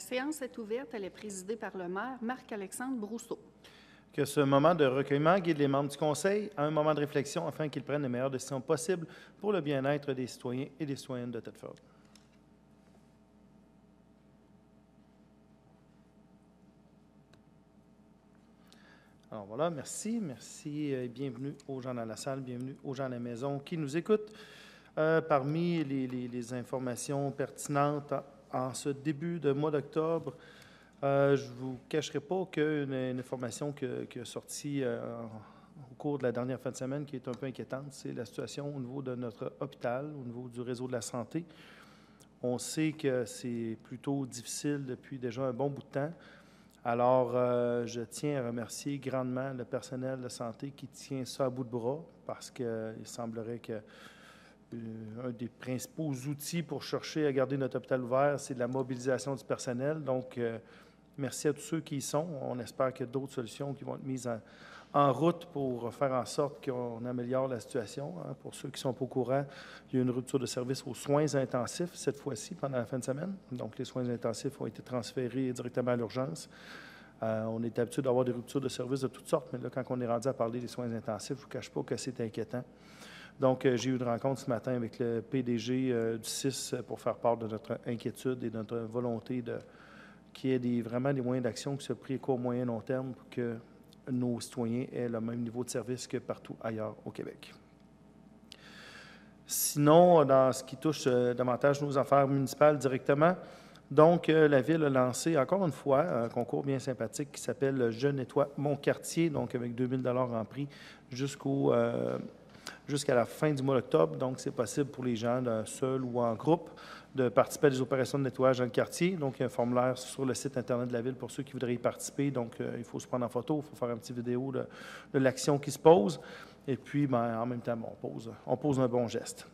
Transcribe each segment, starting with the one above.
séance est ouverte. Elle est présidée par le maire Marc-Alexandre Brousseau. Que ce moment de recueillement guide les membres du Conseil à un moment de réflexion afin qu'ils prennent les meilleures décisions possibles pour le bien-être des citoyens et des citoyennes de Thetford. Alors voilà, merci. Merci et bienvenue aux gens dans la salle, bienvenue aux gens à la maison qui nous écoutent. Parmi les informations pertinentes en ce début de mois d'octobre, je ne vous cacherai pas qu'une information qui est sortie au cours de la dernière fin de semaine qui est un peu inquiétante, c'est la situation au niveau de notre hôpital, au niveau du réseau de la santé. On sait que c'est plutôt difficile depuis déjà un bon bout de temps. Alors, je tiens à remercier grandement le personnel de santé qui tient ça à bout de bras parce qu'il semblerait que un des principaux outils pour chercher à garder notre hôpital ouvert, c'est de la mobilisation du personnel. Donc, merci à tous ceux qui y sont. On espère qu'il y a d'autres solutions qui vont être mises en route pour faire en sorte qu'on améliore la situation. Pour ceux qui ne sont pas au courant, il y a eu une rupture de service aux soins intensifs cette fois-ci pendant la fin de semaine. Donc, les soins intensifs ont été transférés directement à l'urgence. On est habitué d'avoir des ruptures de service de toutes sortes, mais là, quand on est rendu à parler des soins intensifs, je ne vous cache pas que c'est inquiétant. Donc, j'ai eu une rencontre ce matin avec le PDG du CIS pour faire part de notre inquiétude et de notre volonté qu'il y ait vraiment des moyens d'action qui soient pris à court, moyen, long terme pour que nos citoyens aient le même niveau de service que partout ailleurs au Québec. Sinon, dans ce qui touche davantage nos affaires municipales directement, donc la Ville a lancé encore une fois un concours bien sympathique qui s'appelle « Je nettoie mon quartier », donc avec 2 000 $ en prix jusqu'à la fin du mois d'octobre. Donc, c'est possible pour les gens, seuls ou en groupe, de participer à des opérations de nettoyage dans le quartier. Donc, il y a un formulaire sur le site Internet de la Ville pour ceux qui voudraient y participer. Donc, il faut se prendre en photo, il faut faire une petite vidéo de l'action qui se pose. Et puis, en même temps, on pose un bon geste.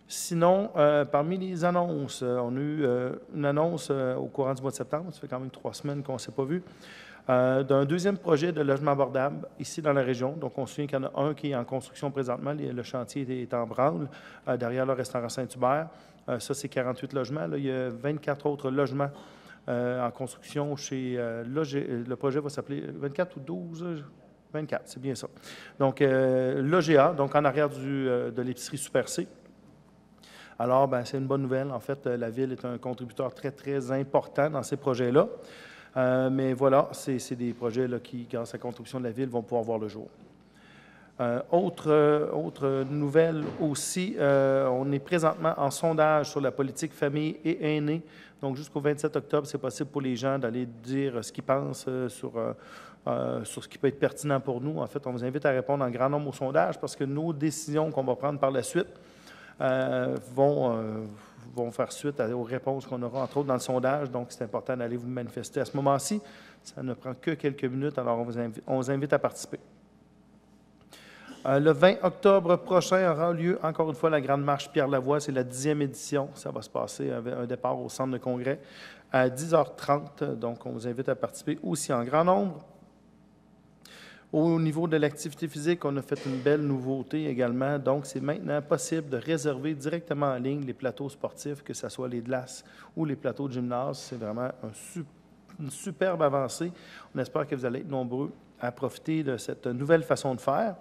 Sinon, parmi les annonces, on a eu une annonce au courant du mois de septembre, ça fait quand même 3 semaines qu'on ne s'est pas vu, d'un deuxième projet de logement abordable ici dans la région. Donc, on se souvient qu'il y en a un qui est en construction présentement. Le chantier est en branle derrière le restaurant Saint-Hubert. Ça, c'est 48 logements. Là, il y a 24 autres logements en construction chez le projet va s'appeler 24 ou 12? 24, c'est bien ça. Donc, l'OGA, donc en arrière de l'épicerie Super C. Alors, c'est une bonne nouvelle. En fait, la Ville est un contributeur très, très important dans ces projets-là. Mais voilà, c'est des projets là, qui, grâce à la contribution de la Ville, vont pouvoir voir le jour. Autre nouvelle aussi, on est présentement en sondage sur la politique famille et aînés. Donc, jusqu'au 27 octobre, c'est possible pour les gens d'aller dire ce qu'ils pensent sur ce qui peut être pertinent pour nous. En fait, on vous invite à répondre en grand nombre au sondage parce que nos décisions qu'on va prendre par la suite vont faire suite aux réponses qu'on aura, entre autres, dans le sondage. Donc, c'est important d'aller vous manifester à ce moment-ci. Ça ne prend que quelques minutes, alors on vous invite à participer. Le 20 octobre prochain aura lieu, encore une fois, la Grande Marche Pierre-Lavoie. C'est la 10e édition. Ça va se passer avec un départ au centre de congrès à 10h30. Donc, on vous invite à participer aussi en grand nombre. Au niveau de l'activité physique, on a fait une belle nouveauté également. Donc, c'est maintenant possible de réserver directement en ligne les plateaux sportifs, que ce soit les glaces ou les plateaux de gymnase. C'est vraiment une superbe avancée. On espère que vous allez être nombreux à profiter de cette nouvelle façon de faire.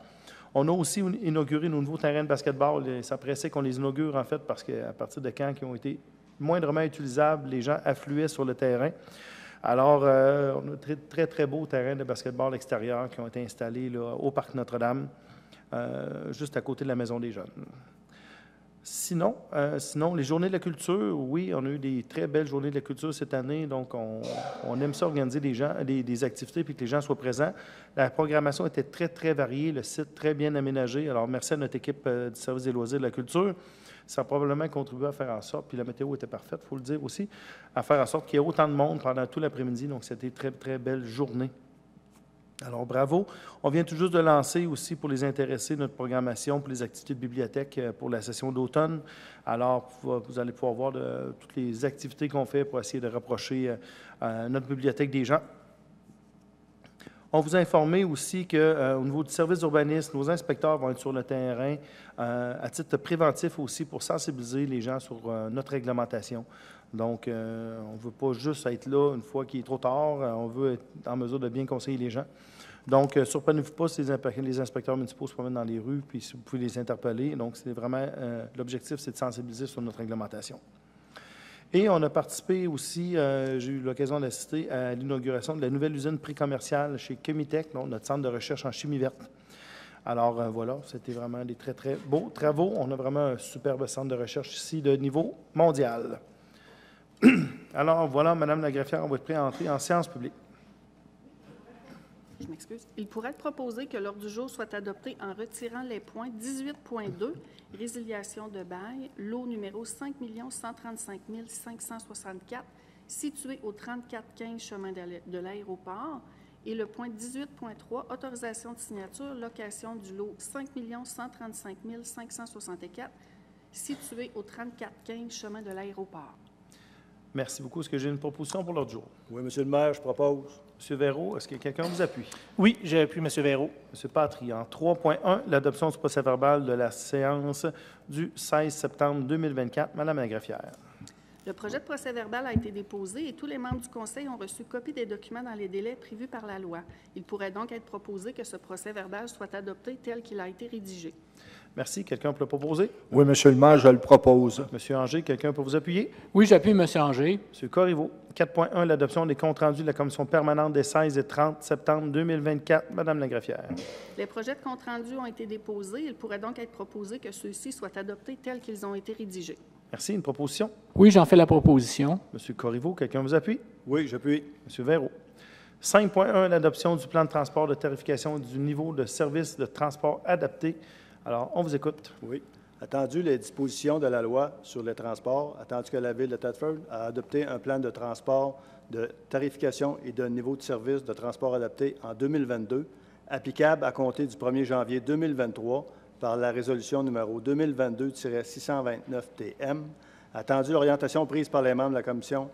On a aussi inauguré nos nouveaux terrains de basketball. Ça pressait qu'on les inaugure, en fait, parce qu'à partir de quand ils ont été moindrement utilisables, les gens affluaient sur le terrain. Alors, on a très, très, très beaux terrains de basketball extérieur qui ont été installés là, au Parc Notre-Dame, juste à côté de la Maison des Jeunes. Sinon, les Journées de la culture, oui, on a eu des très belles Journées de la culture cette année, donc on aime ça organiser des activités puis que les gens soient présents. La programmation était très, très variée, le site très bien aménagé. Alors, merci à notre équipe du service des loisirs de la culture. Ça a probablement contribué à faire en sorte, puis la météo était parfaite, il faut le dire aussi, à faire en sorte qu'il y ait autant de monde pendant tout l'après-midi. Donc, c'était une très, très belle journée. Alors, bravo. On vient tout juste de lancer aussi pour les intéressés notre programmation pour les activités de bibliothèque pour la session d'automne. Alors, vous allez pouvoir voir toutes les activités qu'on fait pour essayer de rapprocher notre bibliothèque des gens. On vous a informé aussi qu'au niveau du service d'urbanisme, nos inspecteurs vont être sur le terrain à titre préventif aussi pour sensibiliser les gens sur notre réglementation. Donc, on ne veut pas juste être là une fois qu'il est trop tard, on veut être en mesure de bien conseiller les gens. Donc, surprenez-vous pas si les inspecteurs municipaux se promènent dans les rues, puis si vous pouvez les interpeller. Donc, c'est vraiment, l'objectif, c'est de sensibiliser sur notre réglementation. Et on a participé aussi, j'ai eu l'occasion d'assister à l'inauguration de la nouvelle usine pré-commerciale chez Chemitech, donc notre centre de recherche en chimie verte. Alors, voilà, c'était vraiment des très, très beaux travaux. On a vraiment un superbe centre de recherche ici de niveau mondial. Alors, voilà, Mme la greffière, on va être prêt à entrer en séance publique. Je m'excuse. Il pourrait être proposé que l'ordre du jour soit adopté en retirant les points 18.2, résiliation de bail, lot numéro 5 135 564, situé au 3415 chemin de l'aéroport, et le point 18.3, autorisation de signature, location du lot 5 135 564, situé au 3415 chemin de l'aéroport. Merci beaucoup. Est-ce que j'ai une proposition pour l'ordre du jour? Oui, Monsieur le maire, je propose. M. Véraud, est-ce que quelqu'un vous appuie? Oui, j'appuie M. Véraud. M. Patry, en 3.1, l'adoption du procès-verbal de la séance du 16 septembre 2024. Madame la greffière. Le projet de procès-verbal a été déposé et tous les membres du Conseil ont reçu copie des documents dans les délais prévus par la loi. Il pourrait donc être proposé que ce procès-verbal soit adopté tel qu'il a été rédigé. Merci. Quelqu'un peut le proposer? Oui, Monsieur le maire, je le propose. M. Anger, quelqu'un peut vous appuyer? Oui, j'appuie M. Anger. M. Corriveau. 4.1, l'adoption des comptes rendus de la commission permanente des 16 et 30 septembre 2024. Madame la greffière. Les projets de compte rendus ont été déposés. Il pourrait donc être proposé que ceux-ci soient adoptés tels qu'ils ont été rédigés. Merci. Une proposition? Oui, j'en fais la proposition. M. Corriveau, quelqu'un vous appuie? Oui, j'appuie. M. Véraud. 5.1, l'adoption du plan de transport de tarification du niveau de service de transport adapté. Alors, on vous écoute. Oui. Attendu les dispositions de la loi sur les transports, attendu que la Ville de Thetford a adopté un plan de transport de tarification et de niveau de service de transport adapté en 2022, applicable à compter du 1er janvier 2023 par la résolution numéro 2022-629-TM, attendu l'orientation prise par les membres de la commission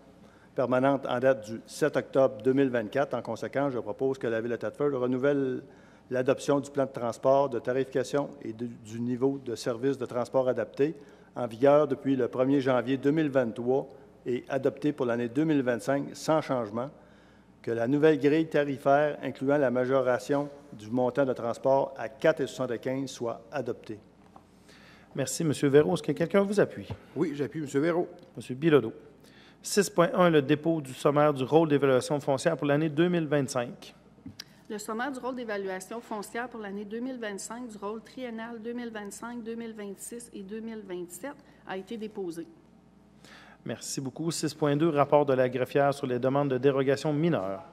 permanente en date du 7 octobre 2024. En conséquence, je propose que la Ville de Thetford renouvelle l'adoption du plan de transport, de tarification et du niveau de service de transport adapté en vigueur depuis le 1er janvier 2023 et adopté pour l'année 2025 sans changement, que la nouvelle grille tarifaire incluant la majoration du montant de transport à 4,75 soit adoptée. Merci, M. Véraud. Est-ce que quelqu'un vous appuie? Oui, j'appuie M. Véraud. M. Bilodeau. 6.1, le dépôt du sommaire du rôle d'évaluation foncière pour l'année 2025. Le sommaire du rôle d'évaluation foncière pour l'année 2025 du rôle triennal 2025, 2026 et 2027 a été déposé. Merci beaucoup. 6.2, rapport de la greffière sur les demandes de dérogation mineures.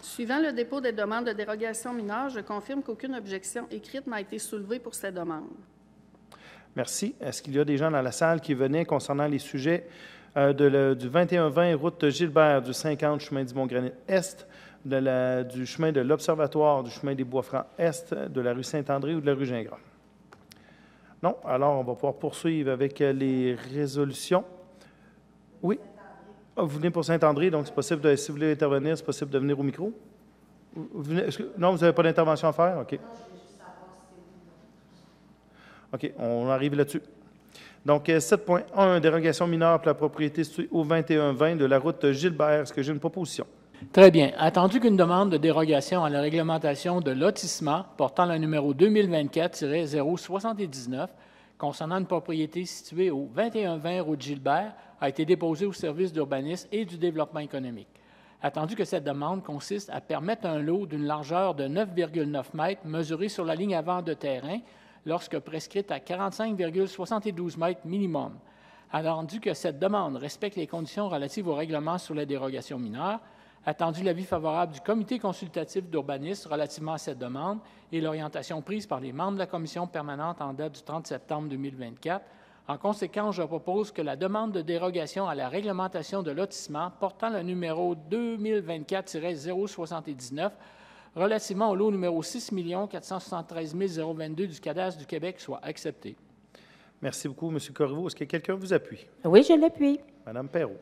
Suivant le dépôt des demandes de dérogation mineure, je confirme qu'aucune objection écrite n'a été soulevée pour ces demandes. Merci. Est-ce qu'il y a des gens dans la salle qui venaient concernant les sujets du 2120 route Gilbert, du 50 chemin du Mont-Granit-Est, du chemin de l'Observatoire, du chemin des Bois-Francs Est, de la rue Saint-André ou de la rue Gingras? Non? Alors, on va pouvoir poursuivre avec les résolutions. Oui? Ah, vous venez pour Saint-André, donc c'est possible, si vous voulez intervenir, c'est possible de venir au micro? Non, vous n'avez pas d'intervention à faire? OK. OK, on arrive là-dessus. Donc, 7.1, dérogation mineure pour la propriété située au 2120 de la route Gilbert. Est-ce que j'ai une proposition? Très bien. Attendu qu'une demande de dérogation à la réglementation de lotissement portant le numéro 2024-079 concernant une propriété située au 2120 route Gilbert a été déposée au service d'urbanisme et du développement économique. Attendu que cette demande consiste à permettre un lot d'une largeur de 9,9 mètres mesuré sur la ligne avant de terrain lorsque prescrite à 45,72 mètres minimum. Attendu que cette demande respecte les conditions relatives au règlement sur les dérogations mineures, attendu l'avis favorable du comité consultatif d'urbanisme relativement à cette demande et l'orientation prise par les membres de la commission permanente en date du 30 septembre 2024, en conséquence, je propose que la demande de dérogation à la réglementation de lotissement portant le numéro 2024-079 relativement au lot numéro 6 473 022 du cadastre du Québec soit acceptée. Merci beaucoup, M. Corriveau. Est-ce que quelqu'un vous appuie? Oui, je l'appuie. Mme Perrault.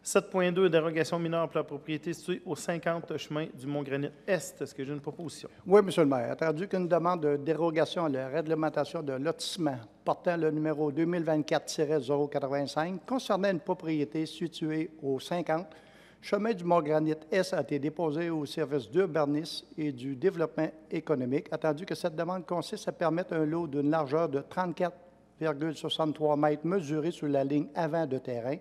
7.2, dérogation mineure pour la propriété située au 50 chemin du Mont-Granit-Est. Est-ce que j'ai une proposition? Oui, M. le maire. Attendu qu'une demande de dérogation à la réglementation de lotissement portant le numéro 2024-085 concernant une propriété située au 50 chemin du Mont-Granit-Est a été déposée au service d'urbanisme et du développement économique. Attendu que cette demande consiste à permettre un lot d'une largeur de 34,63 mètres mesuré sur la ligne avant de terrain,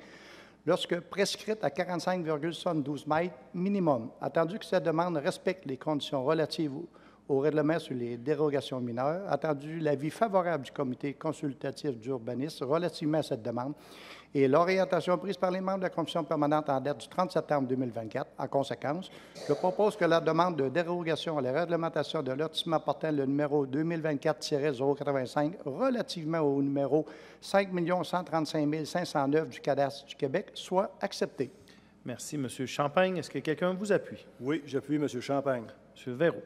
lorsque prescrite à 45,72 mètres minimum. Attendu que cette demande respecte les conditions relatives au règlement sur les dérogations mineures, attendu l'avis favorable du comité consultatif d'urbanisme relativement à cette demande et l'orientation prise par les membres de la commission permanente en date du 30 septembre 2024. En conséquence, je propose que la demande de dérogation à la réglementation de lotissement portant le numéro 2024-085 relativement au numéro 5 135 509 du cadastre du Québec soit acceptée. Merci, M. Champagne. Est-ce que quelqu'un vous appuie? Oui, j'appuie M. Champagne. M. Verreau.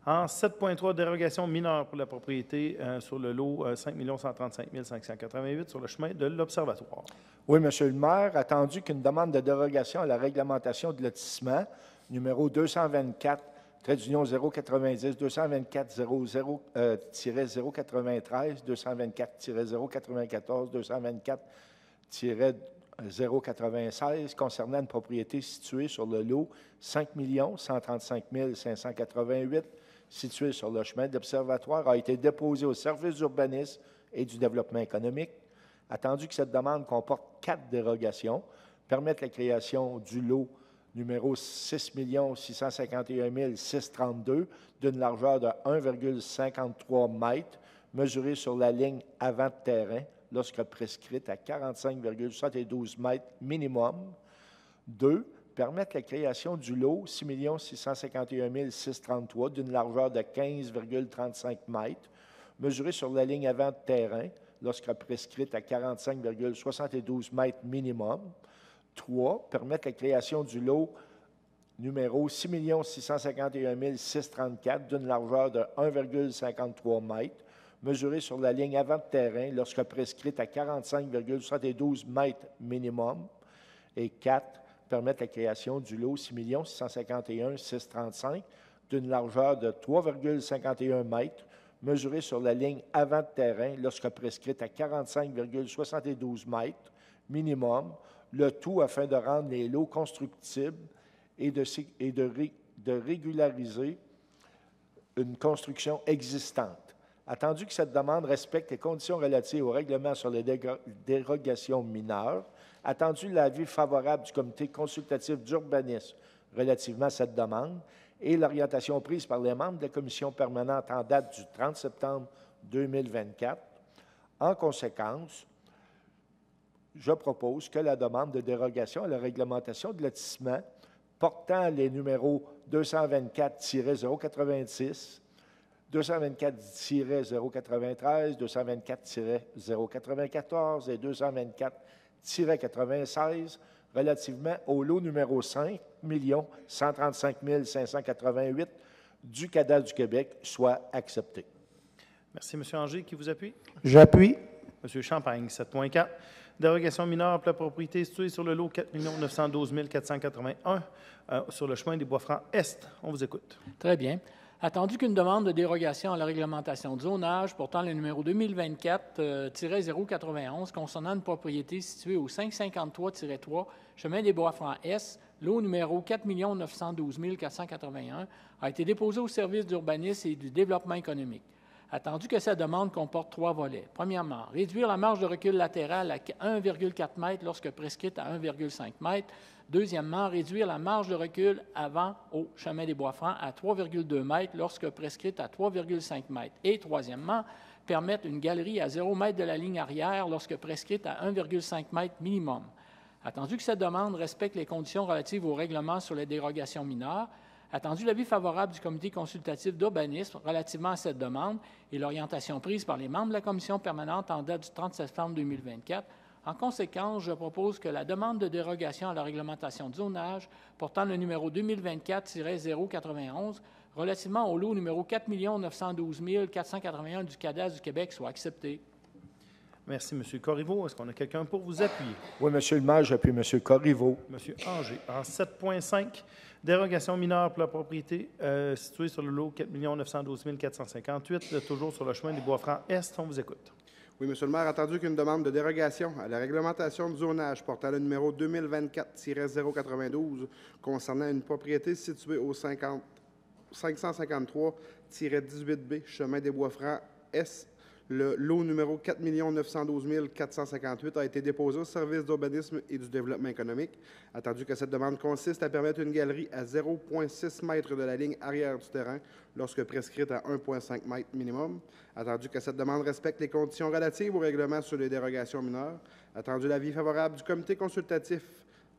En 7.3, dérogation mineure pour la propriété sur le lot 5 135 588 sur le chemin de l'Observatoire. Oui, Monsieur le maire, attendu qu'une demande de dérogation à la réglementation de lotissement, numéro 224, trait d'union 090, 224-00-093, 224-094, 224-096, concernant une propriété située sur le lot 5 135 588, situé sur le chemin de l'Observatoire, a été déposée au service d'urbanisme et du développement économique. Attendu que cette demande comporte 4 dérogations, permettre la création du lot numéro 6 651 632 d'une largeur de 1,53 mètres, mesurée sur la ligne avant de terrain, lorsque prescrite à 45,72 mètres minimum. 2. Permettre la création du lot 6 651 633 d'une largeur de 15,35 mètres, mesurée sur la ligne avant de terrain, lorsque prescrite à 45,72 mètres minimum. 3. Permettre la création du lot numéro 6 651 634 d'une largeur de 1,53 mètres, mesurée sur la ligne avant de terrain, lorsque prescrite à 45,72 mètres minimum. Et 4. Permettre la création du lot 6 651 635 d'une largeur de 3,51 mètres, mesurée sur la ligne avant de terrain, lorsque prescrite à 45,72 mètres minimum, le tout afin de rendre les lots constructibles et de régulariser une construction existante. Attendu que cette demande respecte les conditions relatives au règlement sur les dérogations mineures, attendu l'avis favorable du comité consultatif d'urbanisme relativement à cette demande et l'orientation prise par les membres de la commission permanente en date du 30 septembre 2024, en conséquence, je propose que la demande de dérogation à la réglementation de lotissement portant les numéros 224-086, 224-093, 224-094 et 224-96 relativement au lot numéro 5 135 588 du cadastre du Québec soit accepté. Merci, M. Anger. Qui vous appuie? J'appuie. M. Champagne, 7.4. Dérogation mineure pour la propriété située sur le lot 4 912 481 sur le chemin des Bois-Francs-Est. On vous écoute. Très bien. Attendu qu'une demande de dérogation à la réglementation de zonage portant le numéro 2024-091 concernant une propriété située au 553-3 chemin des Bois-Francs-Est, lot numéro 4 912 481, a été déposée au service d'urbanisme et du développement économique. Attendu que cette demande comporte 3 volets. Premièrement, réduire la marge de recul latérale à 1,4 m lorsque prescrite à 1,5 m. Deuxièmement, réduire la marge de recul avant au chemin des Bois-Francs à 3,2 m lorsque prescrite à 3,5 m. Et troisièmement, permettre une galerie à 0 m de la ligne arrière lorsque prescrite à 1,5 m minimum. Attendu que cette demande respecte les conditions relatives au règlement sur les dérogations mineures, attendu l'avis favorable du comité consultatif d'urbanisme relativement à cette demande et l'orientation prise par les membres de la commission permanente en date du 30 septembre 2024, en conséquence, je propose que la demande de dérogation à la réglementation de zonage portant le numéro 2024-091 relativement au lot numéro 4 912 481 du cadastre du Québec soit acceptée. Merci, M. Corriveau. Est-ce qu'on a quelqu'un pour vous appuyer? Oui, Monsieur le maire, j'appuie M. Corriveau. M. Anger. En 7.5, dérogation mineure pour la propriété située sur le lot 4 912 458, toujours sur le chemin des Bois-Francs-Est. On vous écoute. Oui, Monsieur le maire, attendu qu'une demande de dérogation à la réglementation du zonage portant le numéro 2024-092 concernant une propriété située au 553-18B, chemin des Bois-Francs-Est, le lot numéro 4 912 458 a été déposé au service d'urbanisme et du développement économique. Attendu que cette demande consiste à permettre une galerie à 0,6 m de la ligne arrière du terrain lorsque prescrite à 1,5 m minimum. Attendu que cette demande respecte les conditions relatives au règlement sur les dérogations mineures. Attendu l'avis favorable du comité consultatif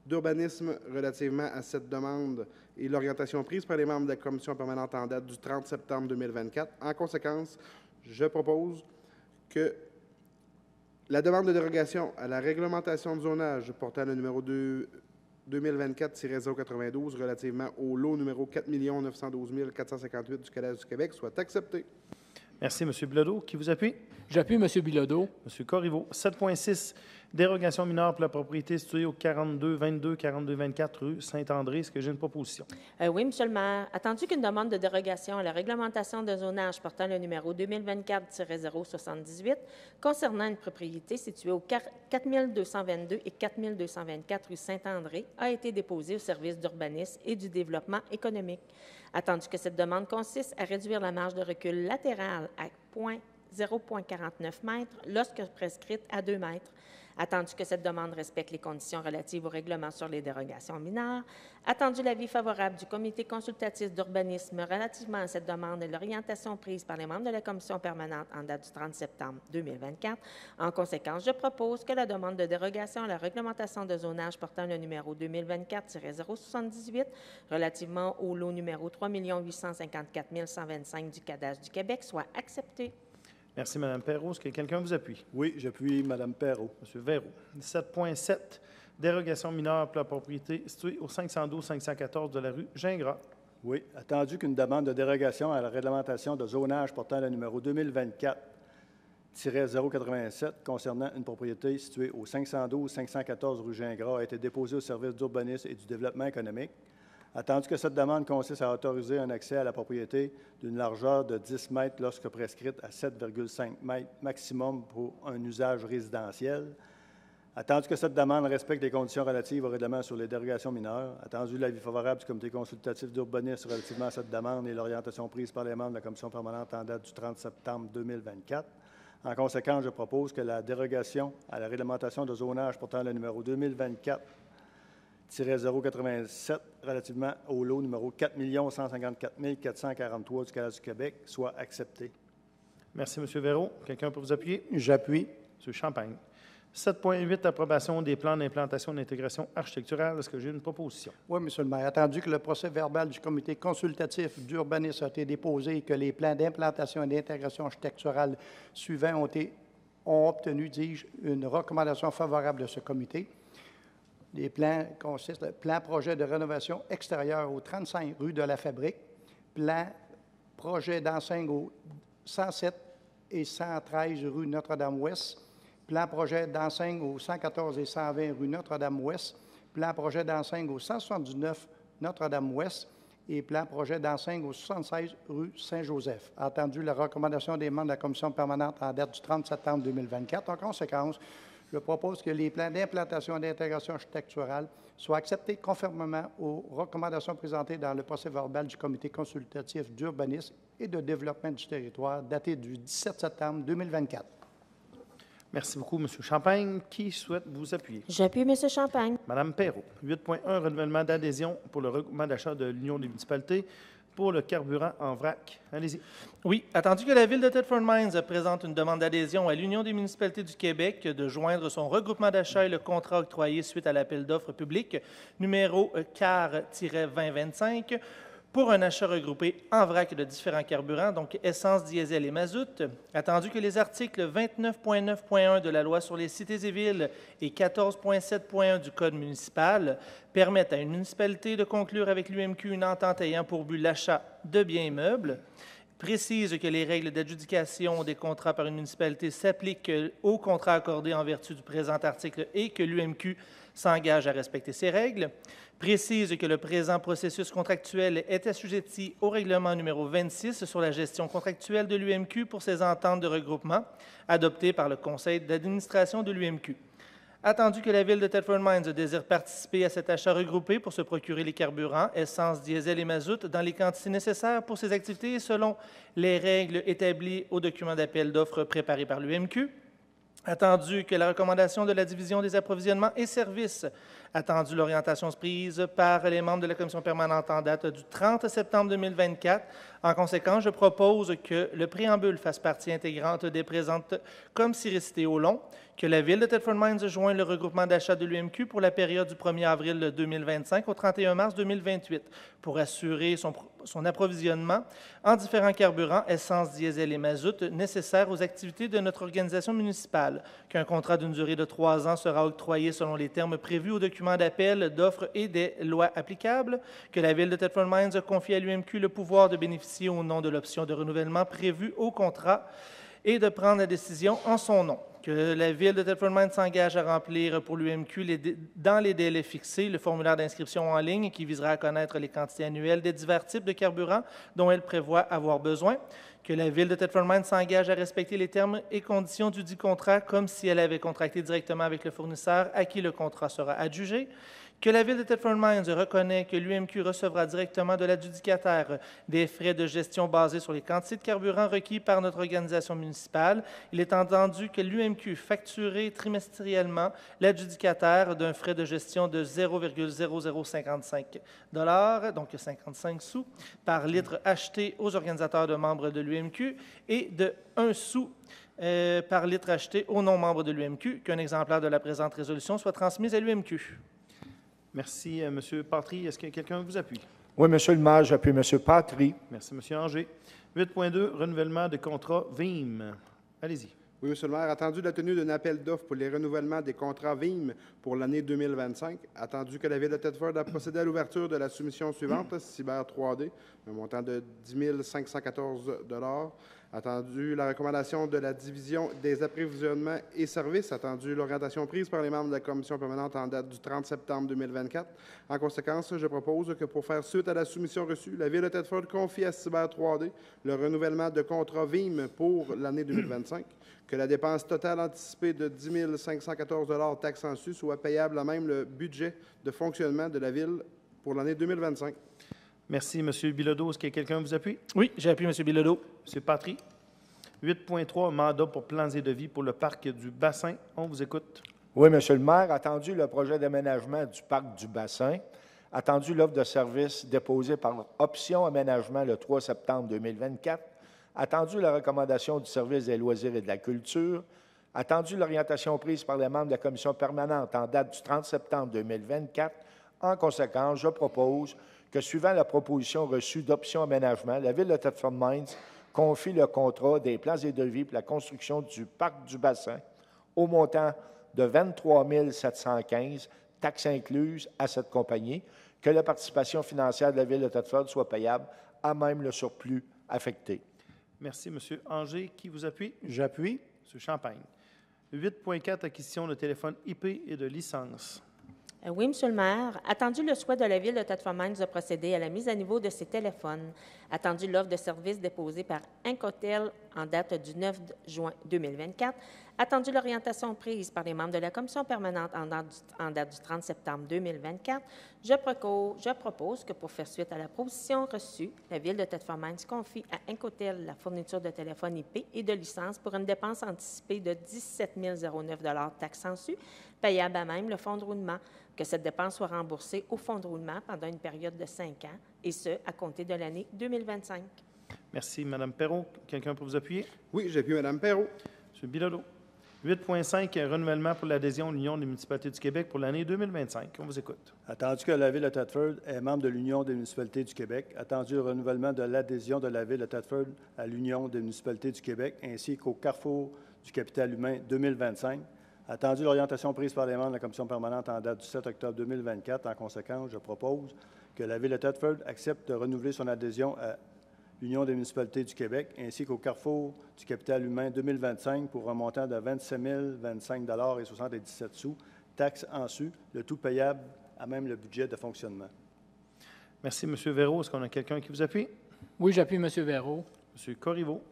d'urbanisme relativement à cette demande et l'orientation prise par les membres de la commission permanente en date du 30 septembre 2024. En conséquence, je propose que la demande de dérogation à la réglementation de zonage portant le numéro 2024-092 relativement au lot numéro 4 912 458 du Cadastre du Québec soit acceptée. Merci, M. Bilodeau. Qui vous appuie? J'appuie M. Bilodeau. M. Corriveau. 7.6, dérogation mineure pour la propriété située au 42-24 rue Saint-André. Est-ce que j'ai une proposition? Oui, M. le maire. Attendu qu'une demande de dérogation à la réglementation de zonage portant le numéro 2024-078 concernant une propriété située au 4222 et 4224 rue Saint-André a été déposée au service d'urbanisme et du développement économique. Attendu que cette demande consiste à réduire la marge de recul latérale à 0,49 m lorsque prescrite à 2 m. Attendu que cette demande respecte les conditions relatives au règlement sur les dérogations mineures. Attendu l'avis favorable du comité consultatif d'urbanisme relativement à cette demande et l'orientation prise par les membres de la commission permanente en date du 30 septembre 2024. En conséquence, je propose que la demande de dérogation à la réglementation de zonage portant le numéro 2024-078 relativement au lot numéro 3 854 125 du Cadastre du Québec soit acceptée. Merci, Mme Perrault. Est-ce que quelqu'un vous appuie? Oui, j'appuie Mme Perrault. M. Verreau. 7.7, dérogation mineure pour la propriété située au 512-514 de la rue Gingras. Oui, attendu qu'une demande de dérogation à la réglementation de zonage portant le numéro 2024-087 concernant une propriété située au 512-514 rue Gingras a été déposée au service d'urbanisme et du développement économique. Attendu que cette demande consiste à autoriser un accès à la propriété d'une largeur de 10 mètres lorsque prescrite à 7,5 mètres maximum pour un usage résidentiel. Attendu que cette demande respecte les conditions relatives au règlement sur les dérogations mineures. Attendu l'avis favorable du comité consultatif d'urbanisme relativement à cette demande et l'orientation prise par les membres de la commission permanente en date du 30 septembre 2024. En conséquence, je propose que la dérogation à la réglementation de zonage portant le numéro 2024-087 relativement au lot numéro 4 154 443 du Cadastre du Québec soit acceptée. Merci, M. Verreau. Quelqu'un pour vous appuyer? J'appuie. M. Champagne. 7.8, approbation des plans d'implantation d'intégration architecturale. Est-ce que j'ai une proposition? Oui, M. le maire. Attendu que le procès-verbal du comité consultatif d'urbanisme a été déposé et que les plans d'implantation et d'intégration architecturale suivants ont obtenu, dis-je, une recommandation favorable de ce comité. Les plans consistent en plan projet de rénovation extérieure au 35 rue de la Fabrique, plan projet d'enseigne au 107 et 113 rue Notre-Dame-Ouest, plan projet d'enseigne au 114 et 120 rue Notre-Dame-Ouest, plan projet d'enseigne au 179 Notre-Dame-Ouest et plan projet d'enseigne au 76 rue Saint-Joseph. Attendu la recommandation des membres de la commission permanente en date du 30 septembre 2024. En conséquence, je propose que les plans d'implantation et d'intégration architecturale soient acceptés conformément aux recommandations présentées dans le procès-verbal du comité consultatif d'urbanisme et de développement du territoire daté du 17 septembre 2024. Merci beaucoup, M. Champagne. Qui souhaite vous appuyer? J'appuie M. Champagne. Mme Perrault. 8.1, renouvellement d'adhésion pour le regroupement d'achat de l'Union des municipalités pour le carburant en vrac. Allez-y. Oui, attendu que la Ville de Thetford Mines présente une demande d'adhésion à l'Union des municipalités du Québec de joindre son regroupement d'achat et le contrat octroyé suite à l'appel d'offres public numéro CAR-2025 pour un achat regroupé en vrac de différents carburants, donc essence, diesel et mazout, attendu que les articles 29.9.1 de la Loi sur les cités et villes et 14.7.1 du Code municipal permettent à une municipalité de conclure avec l'UMQ une entente ayant pour but l'achat de biens immeubles, précise que les règles d'adjudication des contrats par une municipalité s'appliquent aux contrats accordés en vertu du présent article et que l'UMQ s'engage à respecter ces règles, précise que le présent processus contractuel est assujetti au règlement numéro 26 sur la gestion contractuelle de l'UMQ pour ses ententes de regroupement adoptées par le conseil d'administration de l'UMQ. Attendu que la Ville de Thetford Mines désire participer à cet achat regroupé pour se procurer les carburants, essence, diesel et mazout dans les quantités nécessaires pour ses activités selon les règles établies au document d'appel d'offres préparé par l'UMQ. Attendu que la recommandation de la Division des approvisionnements et services, attendu l'orientation prise par les membres de la Commission permanente en date du 30 septembre 2024. En conséquence, je propose que le préambule fasse partie intégrante des présentes comme si récité au long, que la Ville de Thetford Mines joigne le regroupement d'achat de l'UMQ pour la période du 1er avril 2025 au 31 mars 2028 pour assurer son approvisionnement en différents carburants, essence, diesel et mazout nécessaires aux activités de notre organisation municipale, qu'un contrat d'une durée de 3 ans sera octroyé selon les termes prévus au document d'appel d'offres et des lois applicables, que la Ville de Thetford Mines confie à l'UMQ le pouvoir de bénéficier au nom de l'option de renouvellement prévue au contrat et de prendre la décision en son nom, que la Ville de Thetford Mines s'engage à remplir pour l'UMQ dans les délais fixés le formulaire d'inscription en ligne qui visera à connaître les quantités annuelles des divers types de carburants dont elle prévoit avoir besoin, que la Ville de Thetford Mines s'engage à respecter les termes et conditions du dit contrat comme si elle avait contracté directement avec le fournisseur à qui le contrat sera adjugé, que la Ville de Thetford Mines reconnaît que l'UMQ recevra directement de l'adjudicataire des frais de gestion basés sur les quantités de carburant requis par notre organisation municipale. Il est entendu que l'UMQ facturerait trimestriellement l'adjudicataire d'un frais de gestion de 0,0055 $, donc 55 sous, par litre acheté aux organisateurs de membres de l'UMQ et de 1 sou par litre acheté aux non-membres de l'UMQ, qu'un exemplaire de la présente résolution soit transmis à l'UMQ. Merci, M. Patry. Est-ce que quelqu'un vous appuie? Oui, Monsieur le maire, j'appuie M. Patry. Merci, M. Anger. 8.2, renouvellement de contrat VIM. Allez-y. Oui, Monsieur le maire, attendu la tenue d'un appel d'offres pour les renouvellements des contrats VIM pour l'année 2025, attendu que la Ville de Thetford a procédé à l'ouverture de la soumission suivante, Cyber 3D, un montant de 10 514 $, attendu la recommandation de la Division des approvisionnements et services, attendu l'orientation prise par les membres de la Commission permanente en date du 30 septembre 2024. En conséquence, je propose que pour faire suite à la soumission reçue, la Ville de Thetford confie à Cyber 3D le renouvellement de contrat VIM pour l'année 2025, que la dépense totale anticipée de 10 514 $ taxes en sus soit payable à même le budget de fonctionnement de la Ville pour l'année 2025. Merci, M. Bilodeau. Est-ce que quelqu'un vous appuie? Oui, j'appuie M. Bilodeau. M. Patry. 8.3, mandat pour plans et devis pour le parc du Bassin. On vous écoute. Oui, Monsieur le maire, attendu le projet d'aménagement du parc du Bassin, attendu l'offre de service déposée par Option Aménagement le 3 septembre 2024, attendu la recommandation du service des loisirs et de la culture, attendu l'orientation prise par les membres de la Commission permanente en date du 30 septembre 2024. En conséquence, je propose que, suivant la proposition reçue d'Option Aménagement, la Ville de Thetford Mines confie le contrat des plans et devis pour la construction du parc du Bassin au montant de 23 715, taxes incluses, à cette compagnie, que la participation financière de la Ville de Thetford soit payable à même le surplus affecté. Merci, M. Anger. Qui vous appuie? J'appuie. M. Champagne. 8.4, acquisition de téléphones IP et de licences. Oui, Monsieur le maire. Attendu le souhait de la Ville de Thetford Mines de procéder à la mise à niveau de ses téléphones. Attendu l'offre de service déposée par Incotel en date du 9 juin 2024. Attendu l'orientation prise par les membres de la Commission permanente en date du 30 septembre 2024. Je propose que, pour faire suite à la proposition reçue, la Ville de Thetford Mines confie à Incotel la fourniture de téléphones IP et de licences pour une dépense anticipée de 17 009 $ taxes en sus, payable à même le fonds de roulement, que cette dépense soit remboursée au fonds de roulement pendant une période de 5 ans, et ce, à compter de l'année 2025. Merci, Mme Perrault. Quelqu'un pour vous appuyer? Oui, j'appuie Mme Perrault. M. Bilodeau. 8.5, renouvellement pour l'adhésion à l'Union des municipalités du Québec pour l'année 2025. On vous écoute. Attendu que la Ville de Thetford est membre de l'Union des municipalités du Québec, attendu le renouvellement de l'adhésion de la Ville de Thetford à l'Union des municipalités du Québec, ainsi qu'au Carrefour du capital humain 2025, attendu l'orientation prise par les membres de la Commission permanente en date du 7 octobre 2024. En conséquence, je propose que la Ville de Thetford accepte de renouveler son adhésion à l'Union des municipalités du Québec, ainsi qu'au Carrefour du capital humain 2025 pour un montant de 27 025,77 $, taxes en su, le tout payable à même le budget de fonctionnement. Merci, M. Véro. Est-ce qu'on a quelqu'un qui vous appuie? Oui, j'appuie M. Véro. M. Corriveau.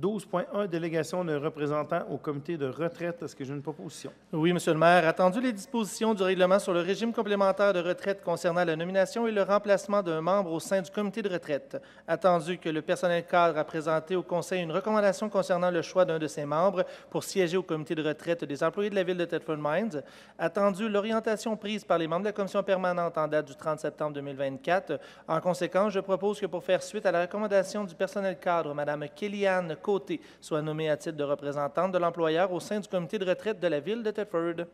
12.1, délégation de représentants au comité de retraite. Est-ce que j'ai une proposition? Oui, Monsieur le maire. Attendu les dispositions du règlement sur le régime complémentaire de retraite concernant la nomination et le remplacement d'un membre au sein du comité de retraite. Attendu que le personnel cadre a présenté au Conseil une recommandation concernant le choix d'un de ses membres pour siéger au comité de retraite des employés de la Ville de Thetford Mines. Attendu l'orientation prise par les membres de la commission permanente en date du 30 septembre 2024. En conséquence, je propose que pour faire suite à la recommandation du personnel cadre, Mme Kellyanne Côté soit nommée à titre de représentante de l'employeur au sein du comité de retraite de la Ville de Thetford.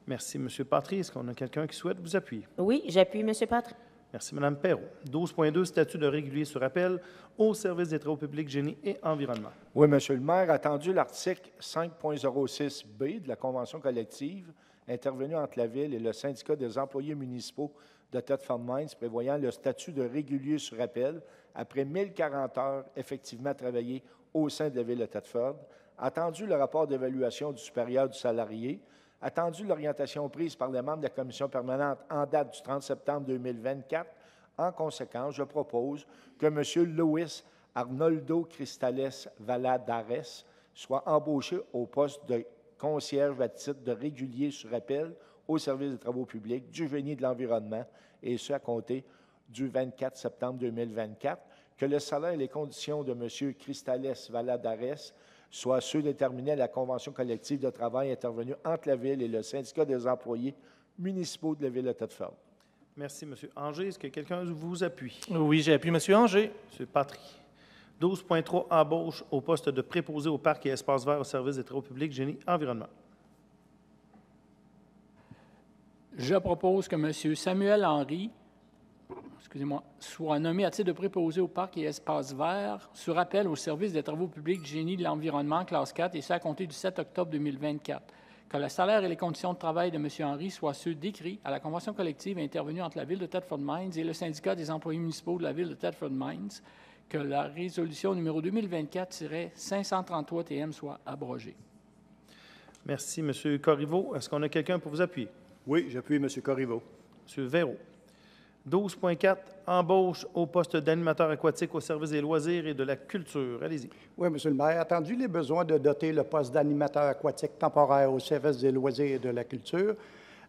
Merci, M. Patry. Est-ce qu'on a quelqu'un qui souhaite vous appuyer? Oui, j'appuie M. Patry. Merci, Mme Perrault. 12.2, statut de régulier sur appel au service des travaux publics, génie et environnement. Oui, Monsieur le maire. Attendu l'article 5.06b de la Convention collective intervenue entre la Ville et le syndicat des employés municipaux de Thetford Mines prévoyant le statut de régulier sur appel après 1040 heures effectivement travaillées au sein de la Ville de Thetford, attendu le rapport d'évaluation du supérieur du salarié, attendu l'orientation prise par les membres de la commission permanente en date du 30 septembre 2024. En conséquence, je propose que M. Louis Arnoldo Cristales Valladares soit embauché au poste de concierge à titre de régulier sur appel au service des travaux publics, du génie et de l'environnement, et ce à compter du 24 septembre 2024, que le salaire et les conditions de M. Cristales Valladares soient ceux déterminés à la convention collective de travail intervenue entre la Ville et le syndicat des employés municipaux de la Ville de Thetford. Merci, M. Anger. Est-ce que quelqu'un vous appuie? Oui, j'appuie M. Anger. M. Patry. 12.3, embauche au poste de préposé au parc et espaces verts au service des travaux publics, génie, environnement. Je propose que M. Samuel Henry soit nommé à titre de préposé au parc et espaces verts sur appel au service des travaux publics, génie de l'environnement, classe 4, et ça à compter du 7 octobre 2024. Que le salaire et les conditions de travail de M. Henry soient ceux décrits à la convention collective intervenue entre la Ville de Thetford Mines et le syndicat des employés municipaux de la Ville de Thetford Mines. Que la résolution numéro 2024-533 TM soit abrogée. Merci, M. Corriveau. Est-ce qu'on a quelqu'un pour vous appuyer? Oui, j'appuie M. Corriveau. M. Véro. 12.4, embauche au poste d'animateur aquatique au service des loisirs et de la culture. Allez-y. Oui, M. le maire. Attendu les besoins de doter le poste d'animateur aquatique temporaire au service des loisirs et de la culture,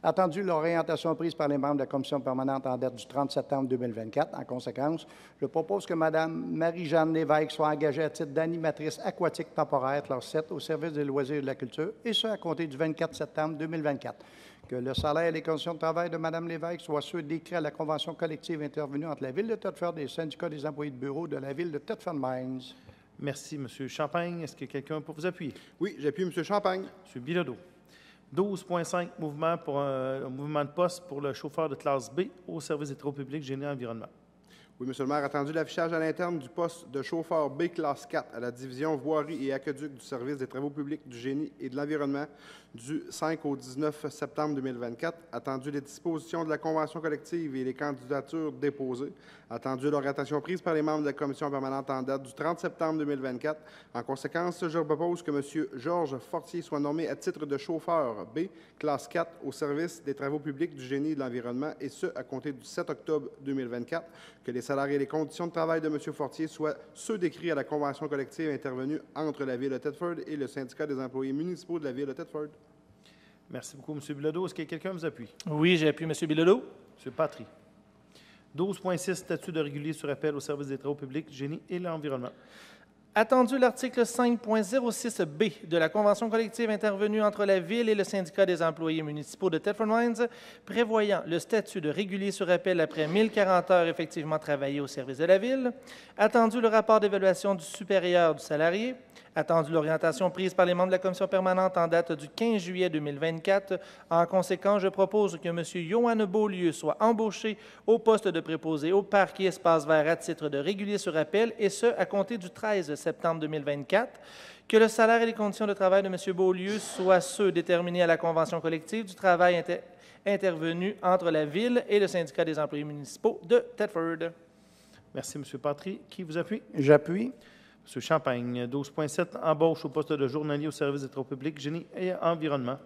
attendu l'orientation prise par les membres de la commission permanente en date du 30 septembre 2024. En conséquence, je propose que Mme Marie-Jeanne Lévesque soit engagée à titre d'animatrice aquatique temporaire classe 7 au service des loisirs et de la culture, et ce à compter du 24 septembre 2024. Que le salaire et les conditions de travail de Mme Lévesque soient ceux décrits à la convention collective intervenue entre la Ville de Thetford et le syndicat des employés de bureau de la Ville de Thetford Mines. Merci, M. Champagne. Est-ce qu'il y a quelqu'un pour vous appuyer? Oui, j'appuie M. Champagne. M. Bilodeau. 12.5, mouvement de poste pour le chauffeur de classe B au service des travaux publics, génie et environnement. Oui, M. le maire. Attendu l'affichage à l'interne du poste de chauffeur B classe 4 à la division voirie et aqueduc du service des travaux publics, du génie et de l'environnement du 5 au 19 septembre 2024. Attendu les dispositions de la convention collective et les candidatures déposées. Attendu l'orientation prise par les membres de la commission permanente en date du 30 septembre 2024. En conséquence, je propose que M. Georges Fortier soit nommé à titre de chauffeur B classe 4 au service des travaux publics, du génie et de l'environnement, et ce à compter du 7 octobre 2024. Que les salaires et les conditions de travail de M. Fortier soient ceux décrits à la convention collective intervenue entre la Ville de Thetford et le syndicat des employés municipaux de la Ville de Thetford. Merci beaucoup, M. Bilodeau. Est-ce que quelqu'un vous appuie? Oui, j'appuie M. Bilodeau. M. Patry. 12.6, statut de régulier sur appel au service des travaux publics, génie et l'environnement. Attendu l'article 5.06b de la convention collective intervenue entre la Ville et le syndicat des employés municipaux de Thetford Mines, prévoyant le statut de régulier sur appel après 1040 heures effectivement travaillées au service de la Ville, attendu le rapport d'évaluation du supérieur du salarié, attendu l'orientation prise par les membres de la commission permanente en date du 15 juillet 2024. En conséquence, je propose que M. Yoann Beaulieu soit embauché au poste de préposé au parc et espace vert à titre de régulier sur appel, et ce, à compter du 13 septembre 2024. Que le salaire et les conditions de travail de M. Beaulieu soient ceux déterminés à la convention collective du travail intervenu entre la Ville et le syndicat des employés municipaux de Thetford. Merci, M. Patry. Qui vous appuie? J'appuie. M. Champagne, 12,7, embauche au poste de journalier au service des travaux publics, génie et environnement.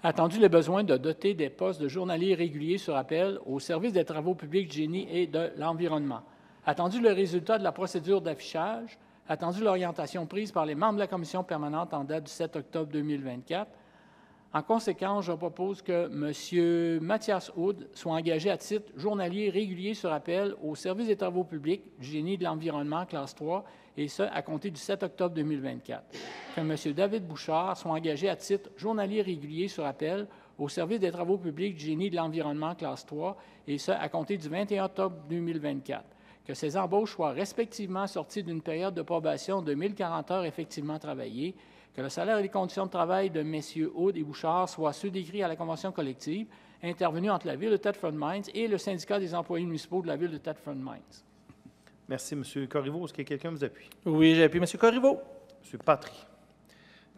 Attendu le besoin de doter des postes de journaliers réguliers sur appel au service des travaux publics, génie et de l'environnement. Attendu le résultat de la procédure d'affichage. Attendu l'orientation prise par les membres de la commission permanente en date du 7 octobre 2024. En conséquence, je propose que M. Mathias Houd soit engagé à titre journalier régulier sur appel au service des travaux publics, génie de l'environnement, classe 3, et ce, à compter du 7 octobre 2024. Que M. David Bouchard soit engagé à titre journalier régulier sur appel au service des travaux publics, génie de l'environnement, classe 3, et ce, à compter du 21 octobre 2024. Que ces embauches soient respectivement sorties d'une période de probation de 1040 heures effectivement travaillées, que le salaire et les conditions de travail de M. Houd et Bouchard soient ceux décrits à la convention collective intervenue entre la Ville de Thetford Mines et le syndicat des employés municipaux de la Ville de Thetford Mines. Merci, M. Corriveau. Est-ce que quelqu'un vous appuie? Oui, j'appuie M. Corriveau. M. Patry.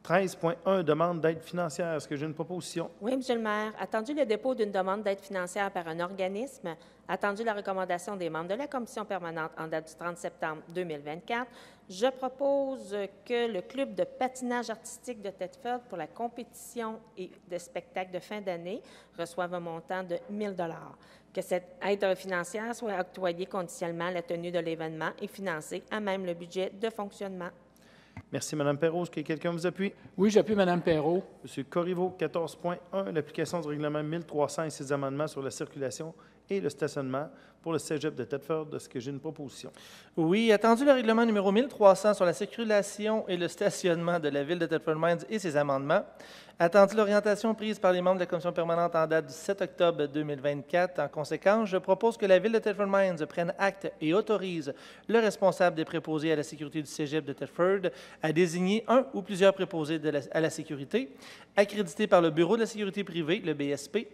13,1, demande d'aide financière. Est-ce que j'ai une proposition? Oui, Monsieur le maire. Attendu le dépôt d'une demande d'aide financière par un organisme, attendu la recommandation des membres de la commission permanente en date du 30 septembre 2024, je propose que le club de patinage artistique de Thetford pour la compétition et de spectacle de fin d'année reçoive un montant de 1 000 $. Que cette aide financière soit octroyée conditionnellement à la tenue de l'événement et financée à même le budget de fonctionnement. Merci, Mme Perrault. Est-ce que quelqu'un vous appuie? Oui, j'appuie Mme Perrault. M. Corriveau, 14,1, l'application du règlement 1300 et ses amendements sur la circulation et le stationnement pour le cégep de Thetford. Est-ce que j'ai une proposition? Oui, attendu le règlement numéro 1300 sur la circulation et le stationnement de la Ville de Thetford Mines et ses amendements. Attendu l'orientation prise par les membres de la commission permanente en date du 7 octobre 2024. En conséquence, je propose que la Ville de Thetford Mines prenne acte et autorise le responsable des préposés à la sécurité du cégep de Thetford à désigner un ou plusieurs préposés à la sécurité, accrédités par le Bureau de la sécurité privée, le BSP,